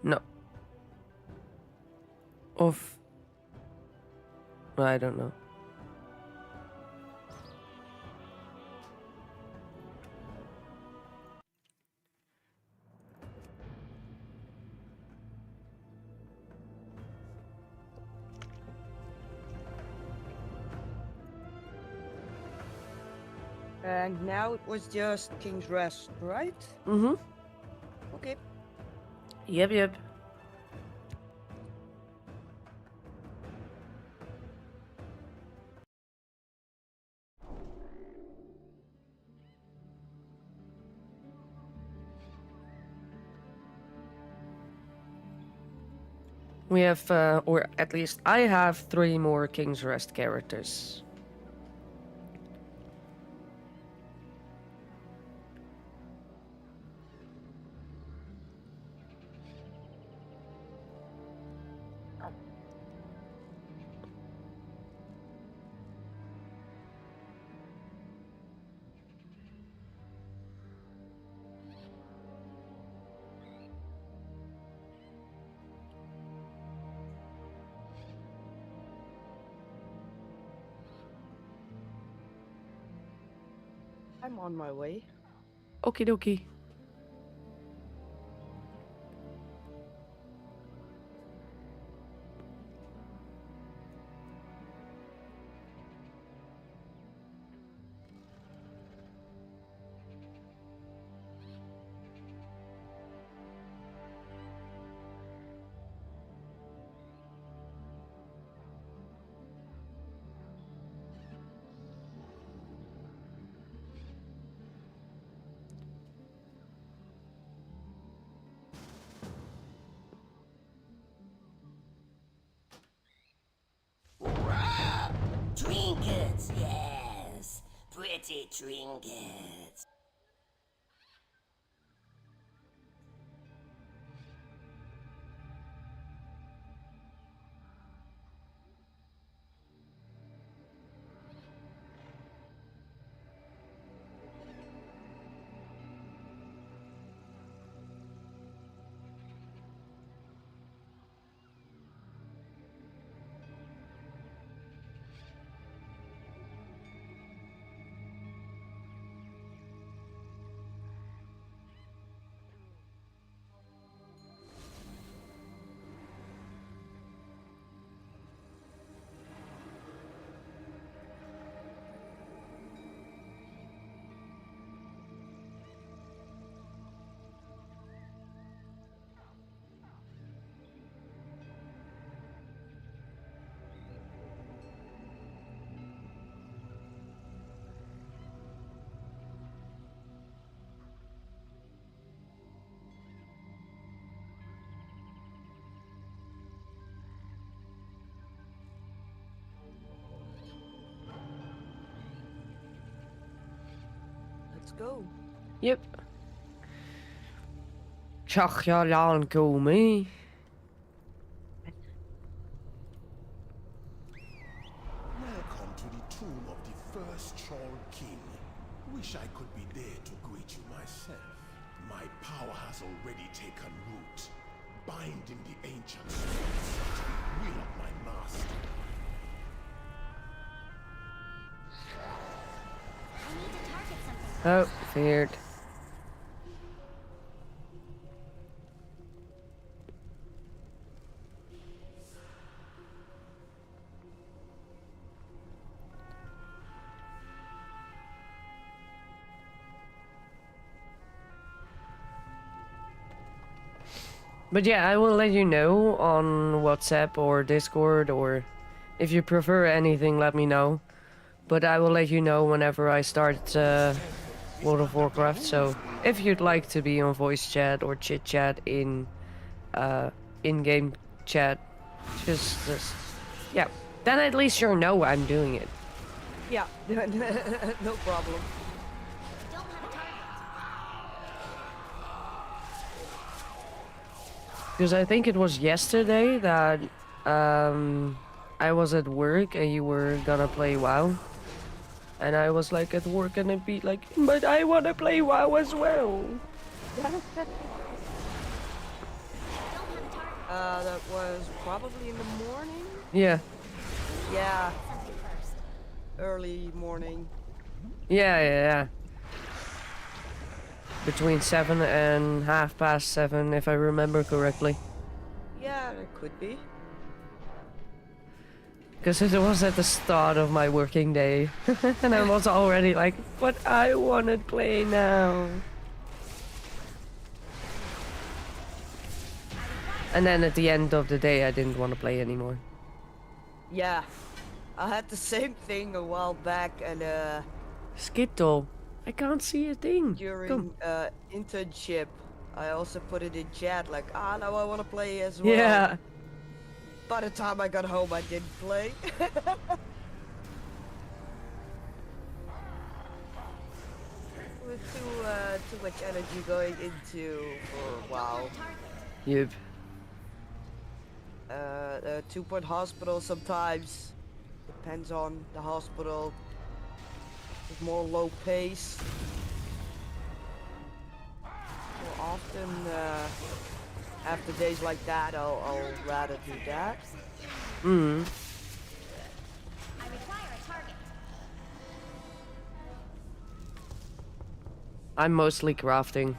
A: No. Of... I don't know.
B: And now it was just King's Rest, right?
A: Mm-hmm.
B: Okay.
A: Yep. We have, or at least I have 3 more King's Rest characters.
B: I'm on my way.
A: Okie dokie.
E: Trinkets, yes. Pretty trinkets.
B: Let's go.
A: Yep. Zag je al aankomen?
C: Welcome to the tomb of the first Troll King. Wish I could be there to greet you myself. My power has already taken root, binding the ancient spirits to the will of my master.
D: I need to target something.
A: Oh, feared. But yeah, I will let you know on WhatsApp or Discord, or if you prefer anything, let me know. But I will let you know whenever I start World of Warcraft. So if you'd like to be on voice chat or chit chat in in-game chat, just yeah. Then at least you know I'm doing it.
B: Yeah, no problem.
D: Don't have a target.
A: Because I think it was yesterday that I was at work and you were gonna play WoW. And I was like at work and it'd be like, but I wanna play WoW as well.
B: That was probably in the morning?
A: Yeah.
B: Yeah. Early morning.
A: Yeah. Between 7 and 7:30, if I remember correctly.
B: Yeah, it could be.
A: Because it was at the start of my working day. And I was already like, but I wanna play now. And then at the end of the day, I didn't want to play anymore.
B: Yeah. I had the same thing a while back, and
A: Skittle, I can't see a thing.
B: during internship, I also put it in chat like, now I want to play as well.
A: Yeah.
B: by the time I got home, I didn't play. With too much energy going into for WoW.
A: Yep.
B: 2-point hospital sometimes. Depends on the hospital. With more low pace. More often, after days like that, I'll rather do that.
A: Mm.
E: I require a target.
A: I'm mostly crafting.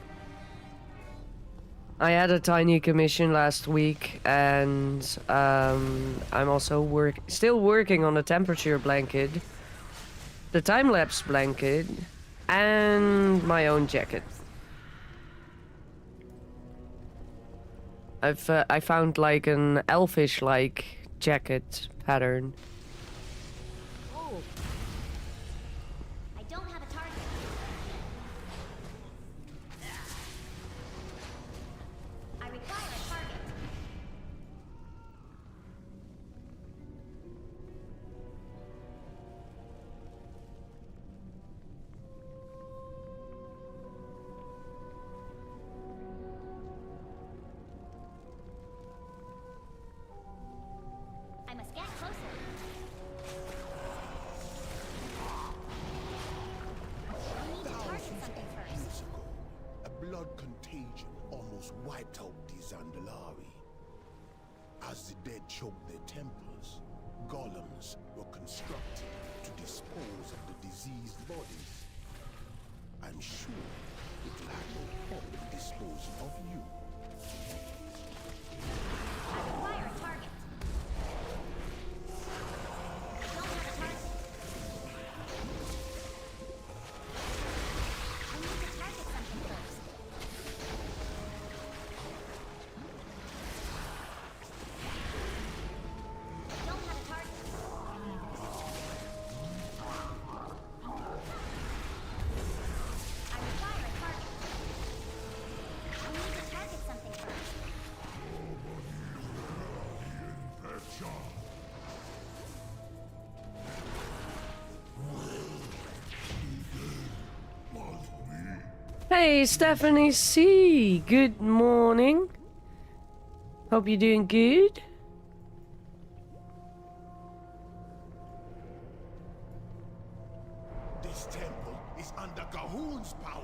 A: I had a tiny commission last week, and I'm also still working on the temperature blanket, the time-lapse blanket, and my own jacket. I found like an elfish-like jacket pattern.
B: Oh.
E: I don't have a target. I require a target. I must get closer. I need to target something first.
C: Years ago, a blood contagion almost wiped out the Zandalari. As the dead choked their temples, golems were constructed to dispose of the diseased bodies. I'm sure it will have no problem disposing of you.
E: I require a target. I don't have a target. I need to target something first. I don't have a target. I require a target. I need to target something first.
A: Hey, Stephanie C. Good morning. Hope you're doing good.
C: This temple is under Gahun's power.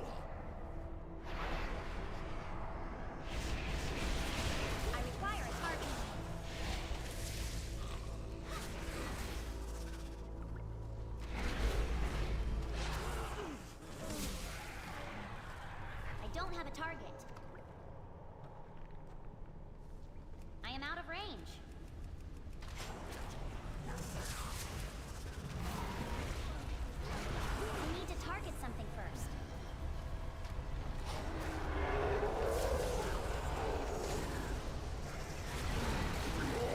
E: I require a target. I don't have a target. I am out of range. I need to target something first.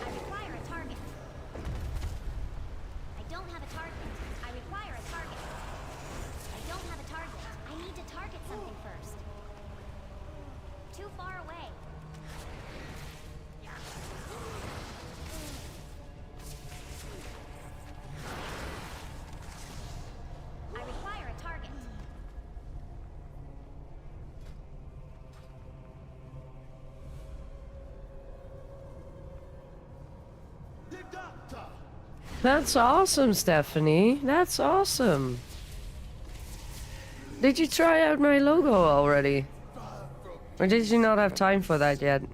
E: I require a target. I don't have a target. I require a target. I don't have a target. I need to target something first. Too far away. I require a target.
C: The doctor!
A: That's awesome, Stephanie. That's awesome. Did you try out my logo already? Or did you not have time for that yet?
H: A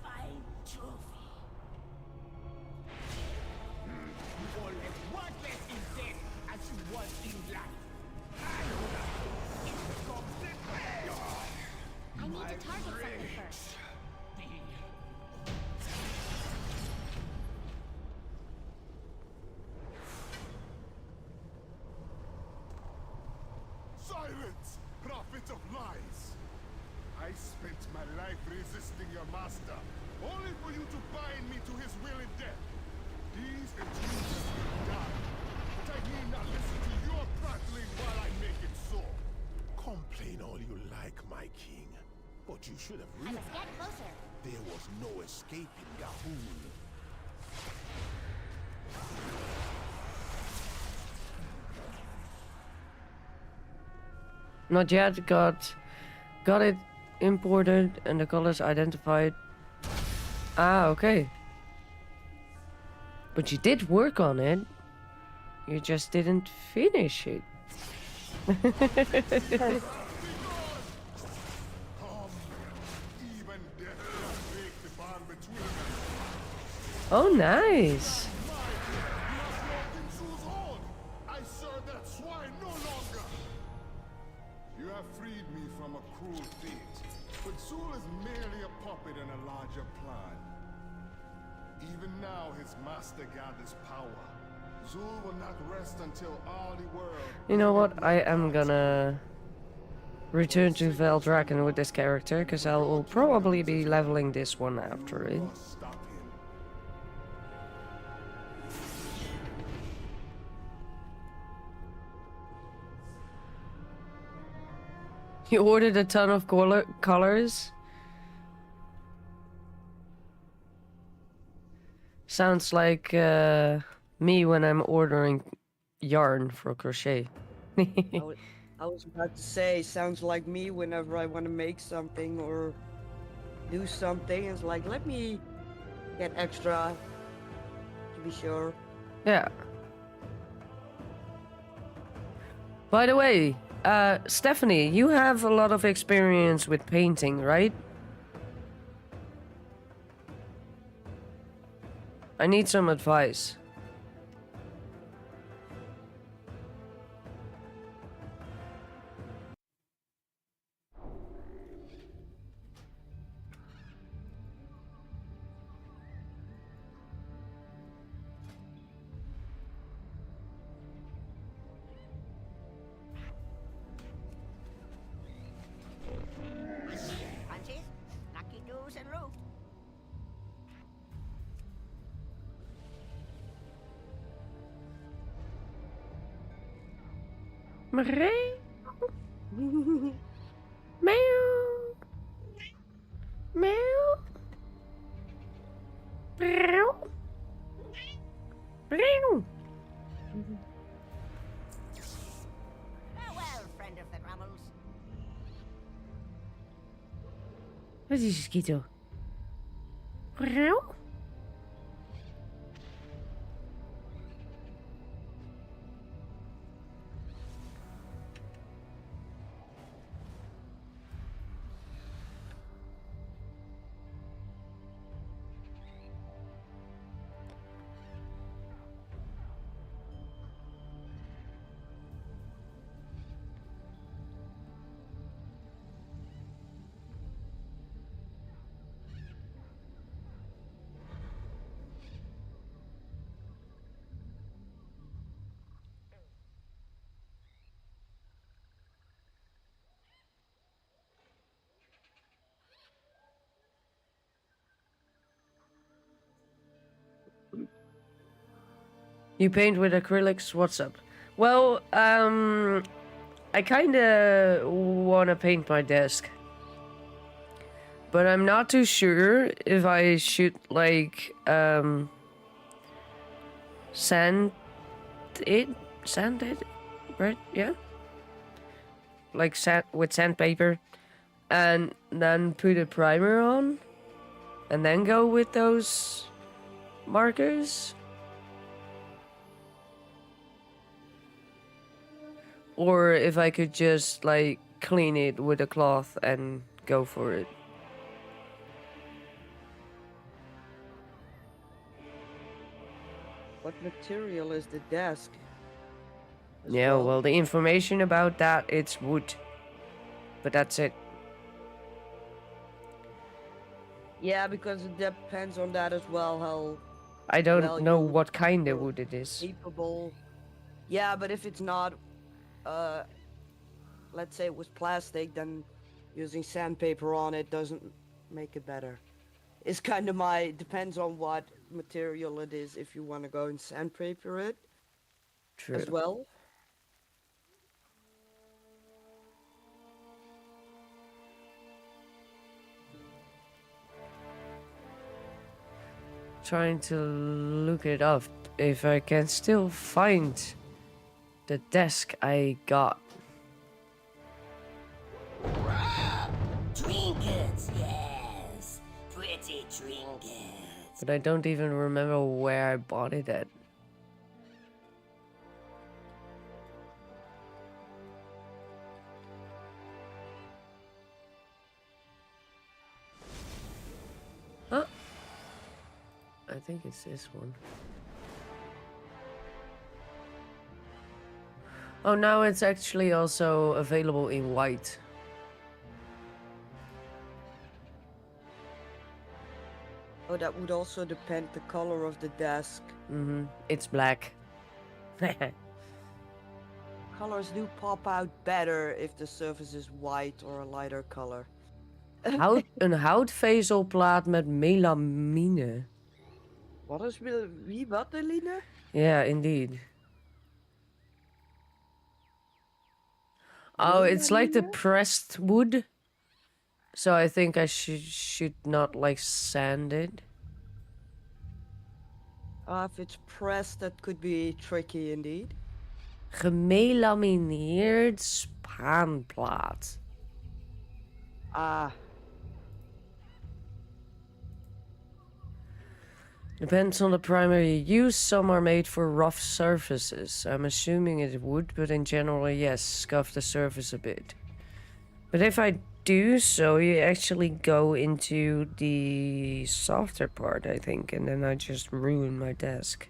H: fine trophy. You all as worthless in death as you was in life.
E: I need to target something first.
C: Silence, prophet of lies! I spent my life resisting your master, only for you to bind me to his will and death. These intruders will die, but I need not listen to your threats. But you should have
E: As
C: realized
E: I scan closer,
C: there was no escaping Gahoon.
A: Not yet. Got it imported and the colors identified. Ah, okay. But you did work on it. You just didn't finish it.
C: Even death cannot break the bond between us.
A: Oh, nice.
C: I serve that swine no longer. You have freed me from a cruel fate, but Zul is merely a puppet in a larger plan. Even now, his master gathers power. Zul will not rest until all the world.
A: You know what? I am gonna return to Veldraken with this character, because I will probably be leveling this one after it.
C: Stop him.
A: You ordered a ton of colors? Sounds like me when I'm ordering yarn for crochet.
B: I was about to say, sounds like me whenever I want to make something or do something. It's like, let me get extra to be sure.
A: Yeah. By the way, Stephanie, you have a lot of experience with painting, right? I need some advice.
D: Punches, lucky doos and root.
A: Meow. Meow. Meow. Meow. Meow.
D: Farewell, friend of the Grummles.
A: Wat is een Skito? Meow. You paint with acrylics? What's up? Well, I kinda wanna paint my desk. But I'm not too sure if I should, like, sand it, right? Yeah? Like, with sandpaper. And then put a primer on. And then go with those markers. Or if I could just, like, clean it with a cloth and go for it.
B: What material is the desk? As
A: Yeah, well, the information about that, it's wood. But that's it.
B: Yeah, because it depends on that as well, how
A: I don't
B: well
A: know
B: you
A: what kind of
B: are
A: wood it is.
B: capable. Yeah, but if it's not, let's say it was plastic, then using sandpaper on it doesn't make it better. It's kind of depends on what material it is if you want to go and sandpaper it
A: True.
B: as well.
A: trying to look it up if I can still find the desk I got.
H: Trinkets, yes. Pretty trinkets.
A: But I don't even remember where I bought it at. Huh? I think it's this one. Oh, now it's actually also available in white.
B: Oh, that would also depend the color of the desk.
A: Mm-hmm. It's black.
B: Colors do pop out better if the surface is white or a lighter color.
A: Een houtvezelplaat met melamine.
B: What is wie wat, Eline?
A: Yeah, indeed. Oh, it's like the pressed wood. So I think I should not like sand it.
B: If it's pressed, that could be tricky indeed.
A: Gemelamineerd spaanplaat. Depends on the primer you use. Some are made for rough surfaces. I'm assuming it would, but in general, yes, scuff the surface a bit. But if I do so, you actually go into the softer part, I think, and then I just ruin my desk.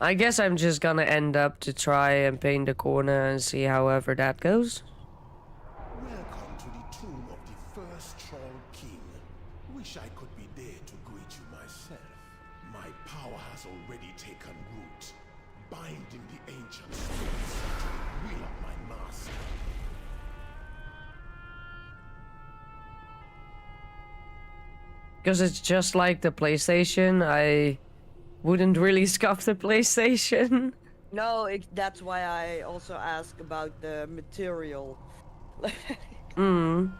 A: I guess I'm just gonna end up to try and paint the corner and see however that goes.
C: Welcome to the tomb of the first Troll King. Wish I could be there to greet you myself. My power has already taken root, binding the ancient spirits to the will of my master.
A: Because it's just like the PlayStation, I wouldn't really scuff the PlayStation.
B: No, that's why I also ask about the material.
A: Mm.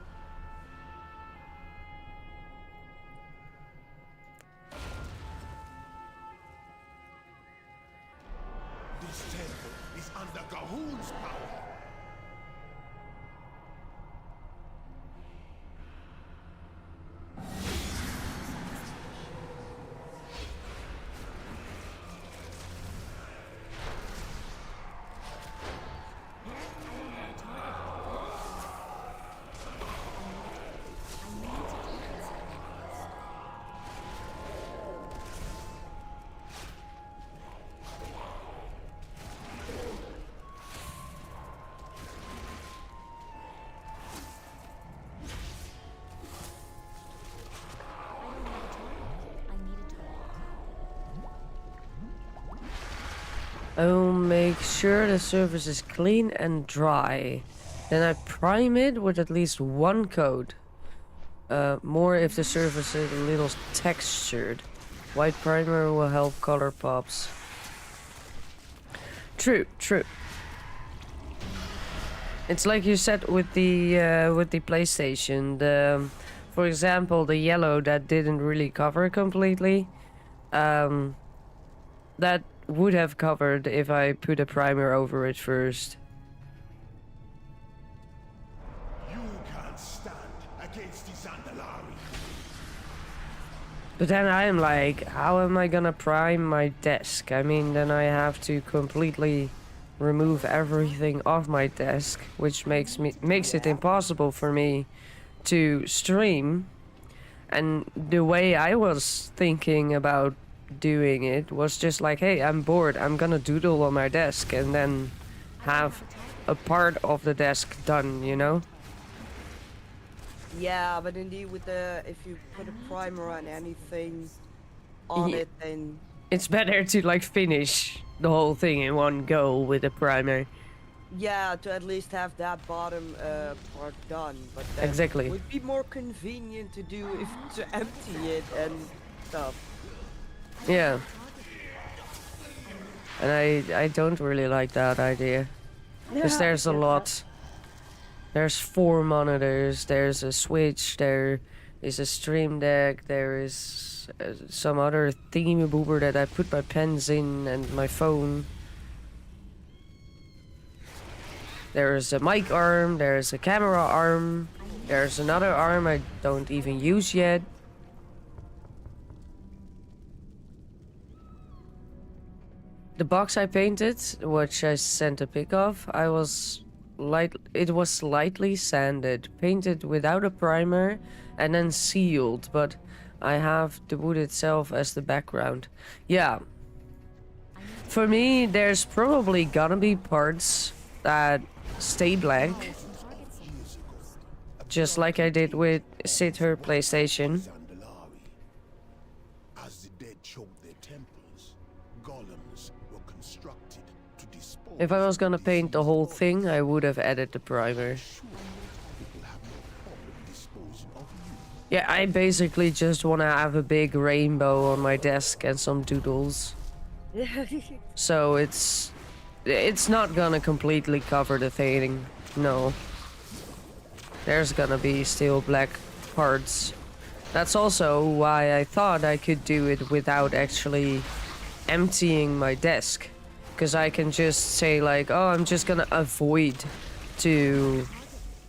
C: This temple is under Gahul's power.
A: I'll make sure the surface is clean and dry. Then I prime it with at least one coat. More if the surface is a little textured. White primer will help color pops. True, true. It's like you said with the PlayStation. For example, the yellow that didn't really cover completely. That would have covered if I put a primer over it first.
C: You can't stand against the Zandalari.
A: But then I'm like, how am I gonna prime my desk? I mean, then I have to completely remove everything off my desk, which makes it impossible for me to stream. And the way I was thinking about doing it was just like, hey, I'm bored, I'm gonna doodle on my desk and then have a part of the desk done, you know?
B: Yeah, but indeed with if you put a primer on anything on it, then
A: it's better to like finish the whole thing in one go with a primer.
B: yeah, to at least have that bottom part done. But then
A: Exactly.
B: it would be more convenient to do to empty it and stuff.
A: Yeah. And I don't really like that idea. Because there's a lot. There's 4 monitors, there's a Switch, there is a Stream Deck, there is some other thingy boober that I put my pens in, and my phone. There's a mic arm, there's a camera arm, there's another arm I don't even use yet. The box I painted, which I sent a pic of, it was slightly sanded, painted without a primer, and then sealed, but I have the wood itself as the background. Yeah. For me, there's probably gonna be parts that stay blank, just like I did with Sid her PlayStation.
C: As the dead choked their temples, golems were constructed to dispose.
A: If I was gonna paint the whole thing, I would have added the primer. Yeah, I basically just want to have a big rainbow on my desk and some doodles. So it's not gonna completely cover the thing, no. There's gonna be still black parts. That's also why I thought I could do it without actually emptying my desk. Because I can just say like, oh, I'm just gonna avoid to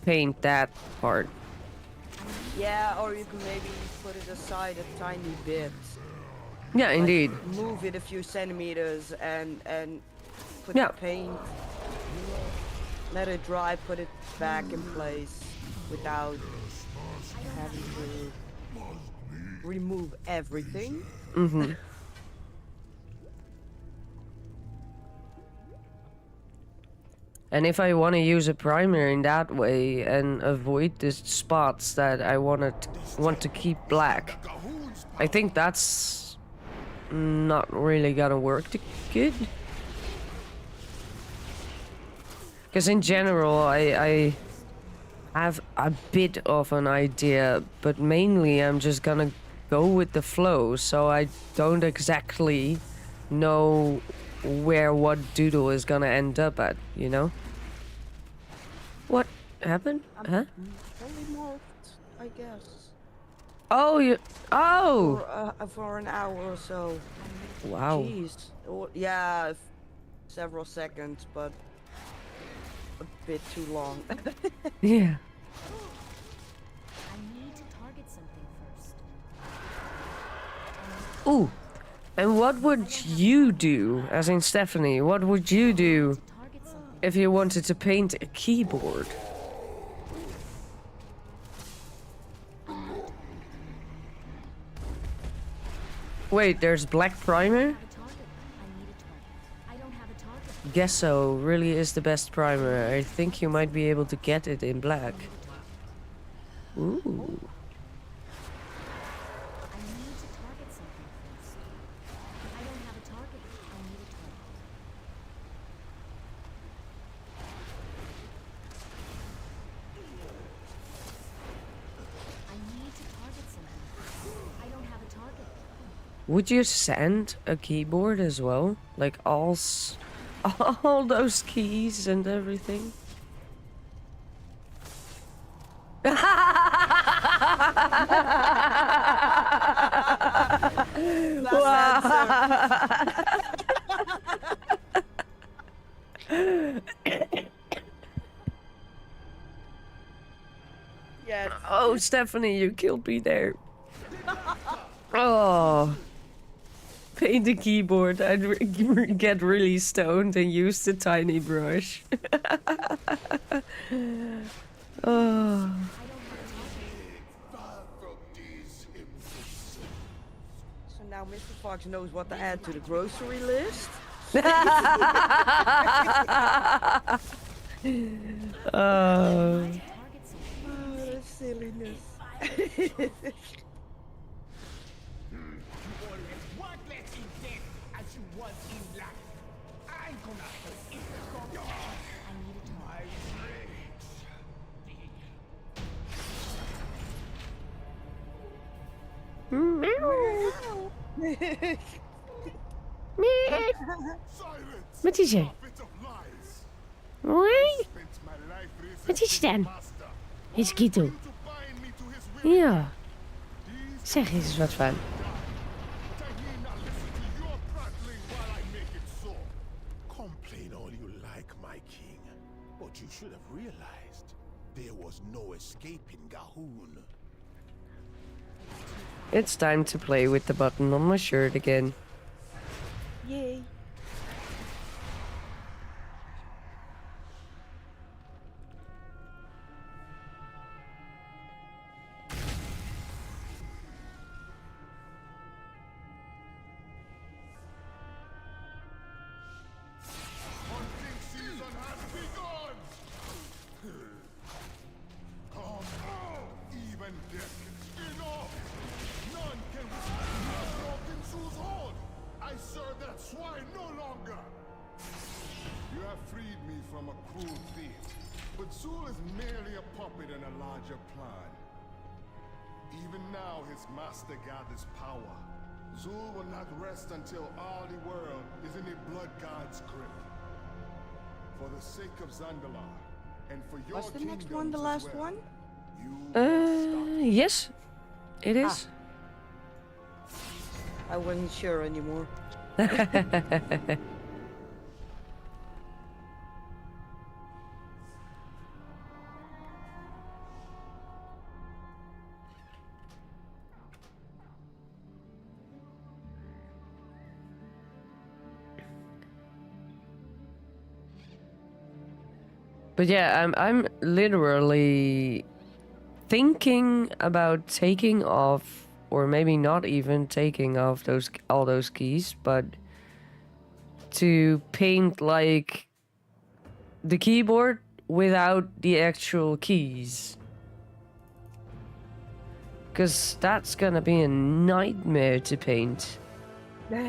A: paint that part.
B: Yeah, or you can maybe put it aside a tiny bit.
A: Yeah,
B: Like,
A: indeed.
B: move it a few centimeters and put
A: Yeah.
B: the paint. Let it dry, put it back in place without having to remove everything.
A: Mm-hmm. And if I want to use a primer in that way and avoid the spots that I want to keep black, I think that's not really gonna work good. Because in general, I have a bit of an idea, but mainly I'm just gonna go with the flow, so I don't exactly know where what doodle is gonna end up at, you know? What happened? Huh?
B: Fully morphed, I guess.
A: Oh, you... Oh!
B: For an hour or so.
A: Wow.
B: Jeez. Yeah, several seconds, but a bit too long.
A: Yeah.
E: I need to target something first.
A: Ooh. And what would you do, as in Stephanie, what would you do
E: Target something.
A: if you wanted to paint a keyboard? Wait, there's black primer?
E: I need a target. I don't have a target.
A: Gesso really is the best primer. I think you might be able to get it in black. Ooh.
E: I need to target something first. I don't have a target. I need a target. I need to target something. I don't have a target.
A: Would you sand a keyboard as well? Like all those keys and everything?
B: Yes.
A: Oh, Stephanie, you killed me there. Oh. Paint the keyboard. I'd get really stoned and use the tiny brush. Oh.
B: So now Mr. Fox knows what to add to the grocery list.
A: Oh.
E: Target something.
B: Oh, the silliness.
H: Worthless in death as you was in life. I'm gonna hurt you.
E: I need a target.
C: Silence!
A: Wat is er?
C: Bit of lies.
A: Hoi?
C: Spent my
A: Wat is het dan? Is Kito. Ja. Zeg eens wat van.
C: Complain all you like, my king. But you should have realized there was no escaping Gahoon.
A: It's time to play with the button on my shirt again.
B: Yay.
C: Hunting season has begun! Come on! Even death can spin off! None can withstand the broken Zoo's hold! I serve that swine no longer! You have freed me from a cruel fate, but Zool is merely a puppet in a larger plan. Even now his master gathers power. Zool will not rest until all the world is in the blood god's grip. For the sake of Zandalar, and for your
B: Was the next one the last one?
A: Yes, it is.
B: I wasn't sure anymore.
A: But yeah, I'm literally thinking about taking off, or maybe not even taking off all those keys, but to paint like the keyboard without the actual keys. Because that's gonna be a nightmare to paint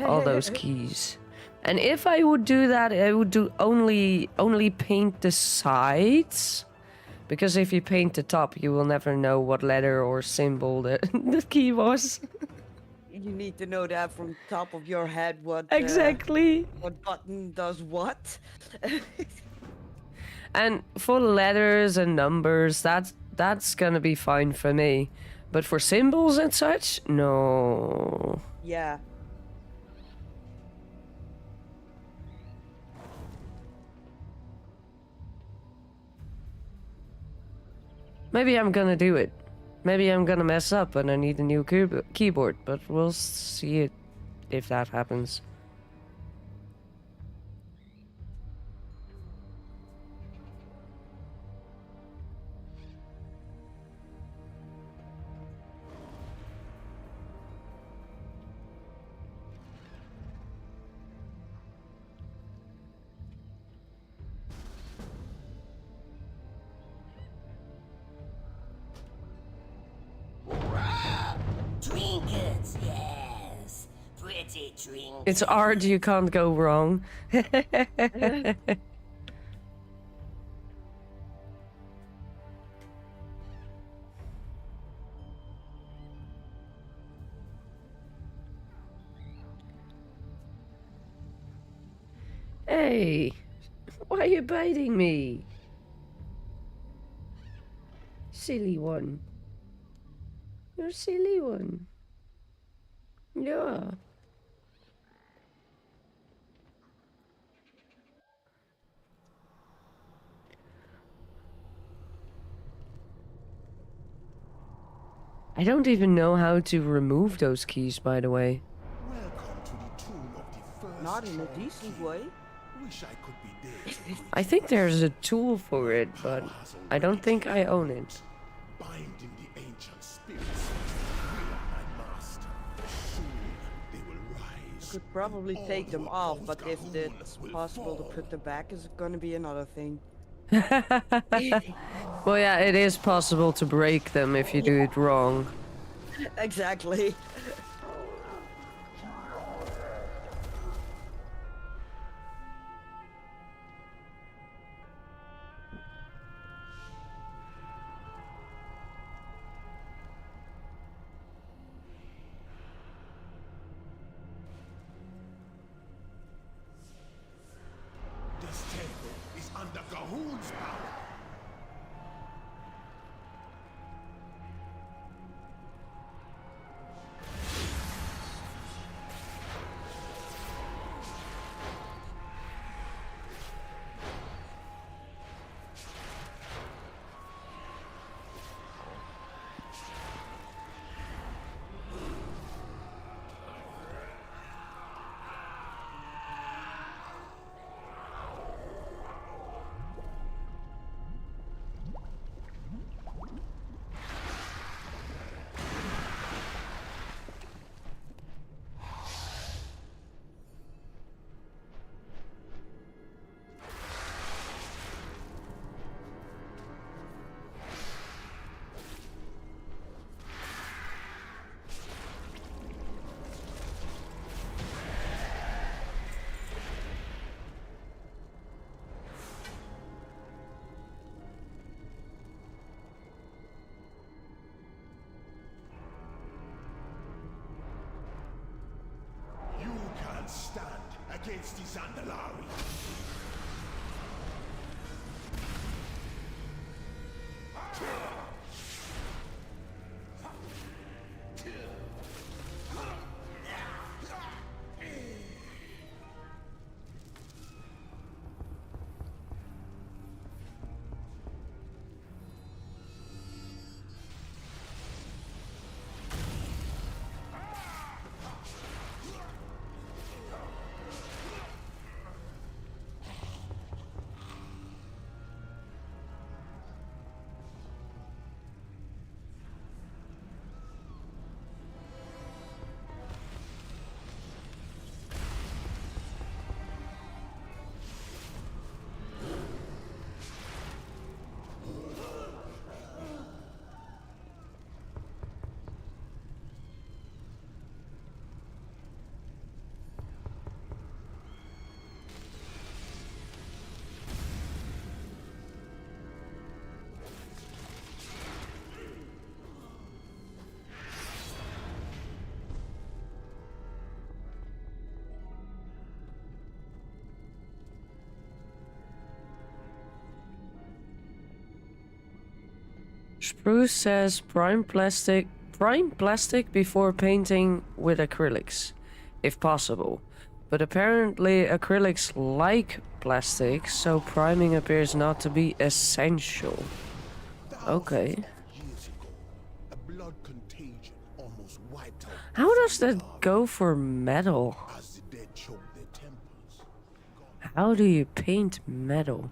A: all those keys. And if I would do that, I would do only paint the sides. Because if you paint the top, you will never know what letter or symbol the key was.
B: You need to know that from top of your head what
A: Exactly.
B: what button does what.
A: And for letters and numbers, that's gonna be fine for me. But for symbols and such, no.
B: Yeah.
A: Maybe I'm gonna do it. Maybe I'm gonna mess up and I need a new keyboard, but we'll see it if that happens.
H: Trinkets, yes. Pretty trinkets.
A: It's art, you can't go wrong. Hey, why are you biting me? Silly one. You're a silly one. Yeah. I don't even know how to remove those keys, by the way.
C: Welcome to the tomb of the first
B: Not in a
C: Troll
B: decent
C: King.
B: way.
C: Wish I could be there to greet
A: I think there's a tool for it, but I don't think I own it.
C: binding the ancient spirits. We are my master. Soon they will rise.
B: Could probably
C: and
B: take
C: all
B: them
C: who
B: off,
C: oppose
B: but if
C: Gahoon
B: it's
C: will
B: possible to
C: fall.
B: put them back is gonna be another thing.
A: Well, yeah, it is possible to break them if you do it wrong.
B: Exactly.
C: This temple is under Gahoon's power. against the Zandalari.
A: Spruce says prime plastic before painting with acrylics, if possible. But apparently acrylics like plastic, so priming appears not to be essential. Okay.
C: Years ago, a blood contagion almost wiped out
A: How does that go for metal?
C: as the dead choked their temples.
A: How do you paint metal?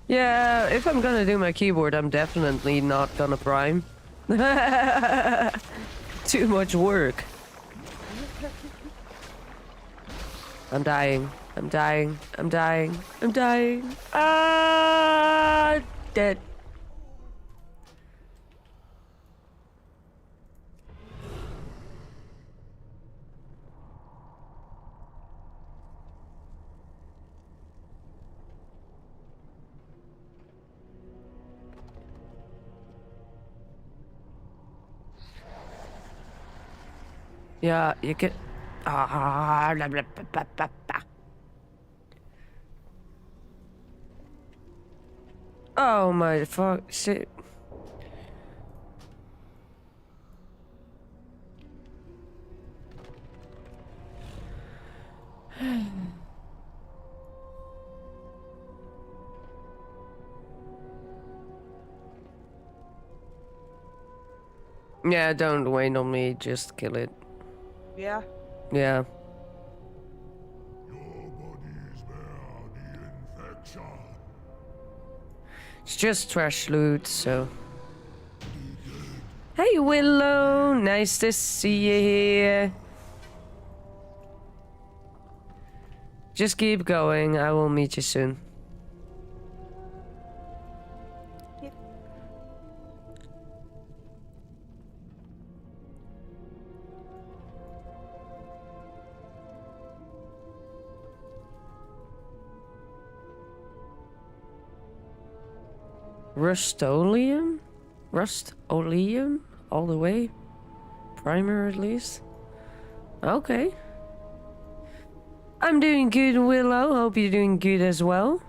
A: Yeah, if I'm gonna do my keyboard, I'm definitely not gonna prime. Too much work. I'm dying. I'm dying. I'm dying. I'm dying. Ah, dead. Yeah, you can. Ah, blah, blah, blah, blah, blah, blah. Oh my fuck! Shit. Yeah, don't wait on me. Just kill it.
B: Yeah.
A: Yeah.
C: Your bodies bear the infection.
A: It's just trash loot, so. Hey Willow, nice to see you here. Just keep going, I will meet you soon.
B: Yep.
A: Rust-Oleum? Rust-Oleum? All the way? Primer at least? Okay. I'm doing good, Willow. Hope you're doing good as well.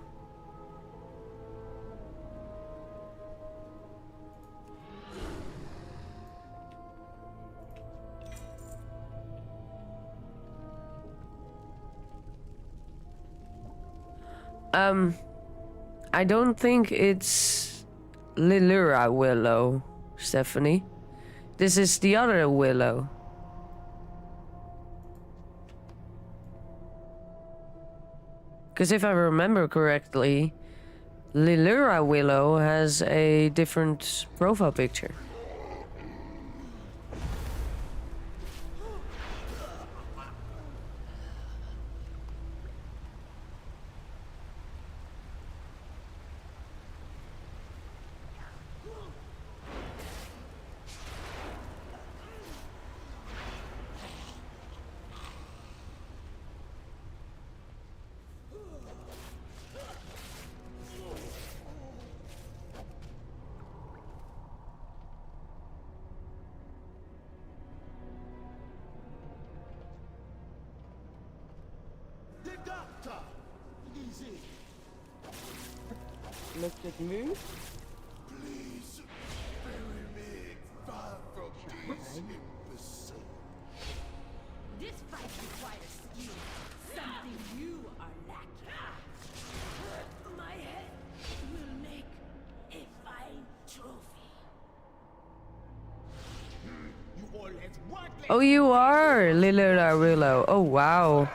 A: I don't think it's Lilura Willow, Stephanie. This is the other Willow. Because if I remember correctly, Lilura Willow has a different profile picture.
C: Doctor! Easy.
B: Look at me.
C: Please, bury me far from these imbeciles.
H: This fight requires skill, something you are lacking. My head will make a fine trophy. You all as worthless.
A: Oh, you are Lilira Willow. Oh, wow.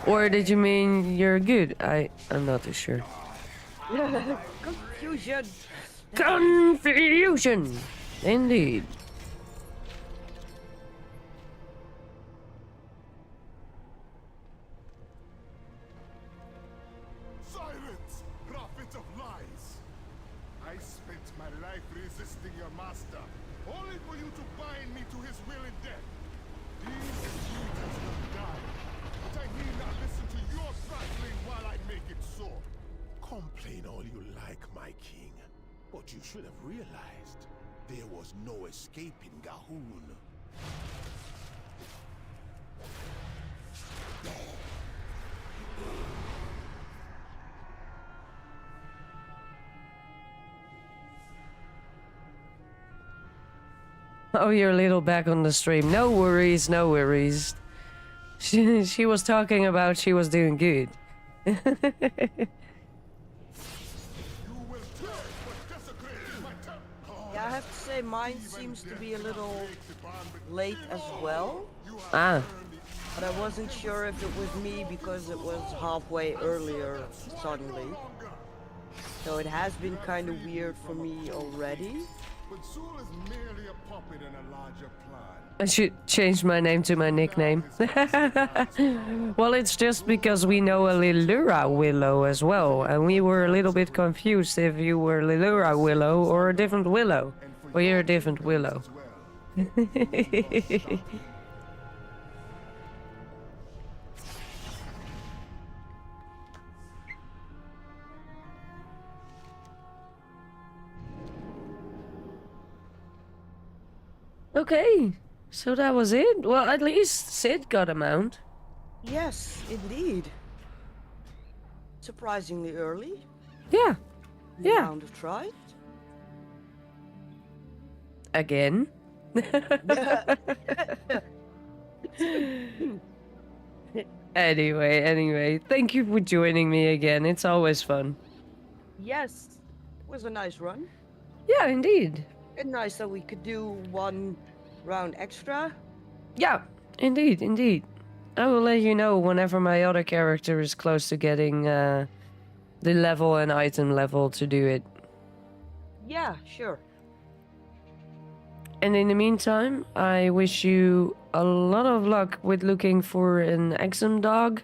A: Or did you mean you're good? I'm not too sure.
B: Confusion.
A: Confusion! Indeed.
C: Silence, prophet of lies! I spent my life resisting your master, only for you to bind me to his will and death. These cheaters will die, but I need not listen to your prattling while I make it so. Complain all you like, my king, but you should have realized there was no escaping Gahoon.
A: Oh, you're a little back on the stream. No worries, no worries. She was talking about she was doing good.
C: You will turn what desecrated my temple.
B: Yeah, I have to say mine seems to be a little late as well.
A: Ah,
B: But I wasn't sure if it was me because it was halfway earlier suddenly. So it has been kind of weird for me already.
C: But Zul is merely a puppet in a larger plan.
A: I should change my name to my nickname. Well, it's just because we know a Lilura Willow as well, and we were a little bit confused if you were Lilura Willow or a different Willow. Well, you're a different Willow. Okay, so that was it. Well, at least Sid got a mount.
B: Yes, indeed. Surprisingly early.
A: Yeah, yeah.
B: Round of tries.
A: Again. Anyway, thank you for joining me again. It's always fun.
B: Yes, it was a nice run.
A: Yeah, indeed.
B: And nice that we could do one round extra.
A: Yeah, indeed. I will let you know whenever my other character is close to getting the level and item level to do it.
B: Yeah, sure.
A: And in the meantime, I wish you a lot of luck with looking for an exam dog.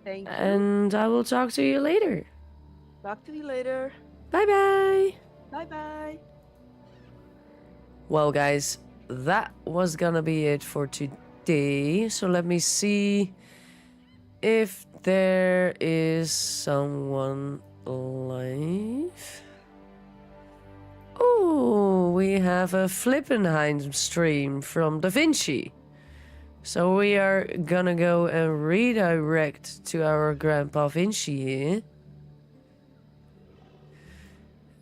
B: Thank you.
A: And I will talk to you later.
B: Talk to you later.
A: Bye bye.
B: Bye bye.
A: Well, guys, that was gonna be it for today. So let me see if there is someone live. Oh, we have a Flippenheim stream from Da Vinci. So we are gonna go and redirect to our Grandpa Vinci here.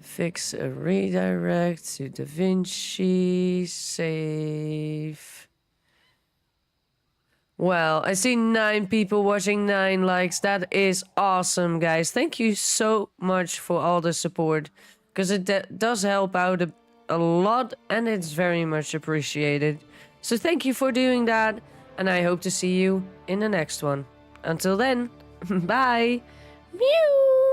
A: Fix a redirect to Da Vinci. Save. Well, I see 9 people watching, 9 likes. That is awesome, guys. Thank you so much for all the support. Because it does help out a lot, and it's very much appreciated. So thank you for doing that, and I hope to see you in the next one. Until then, bye! Mew!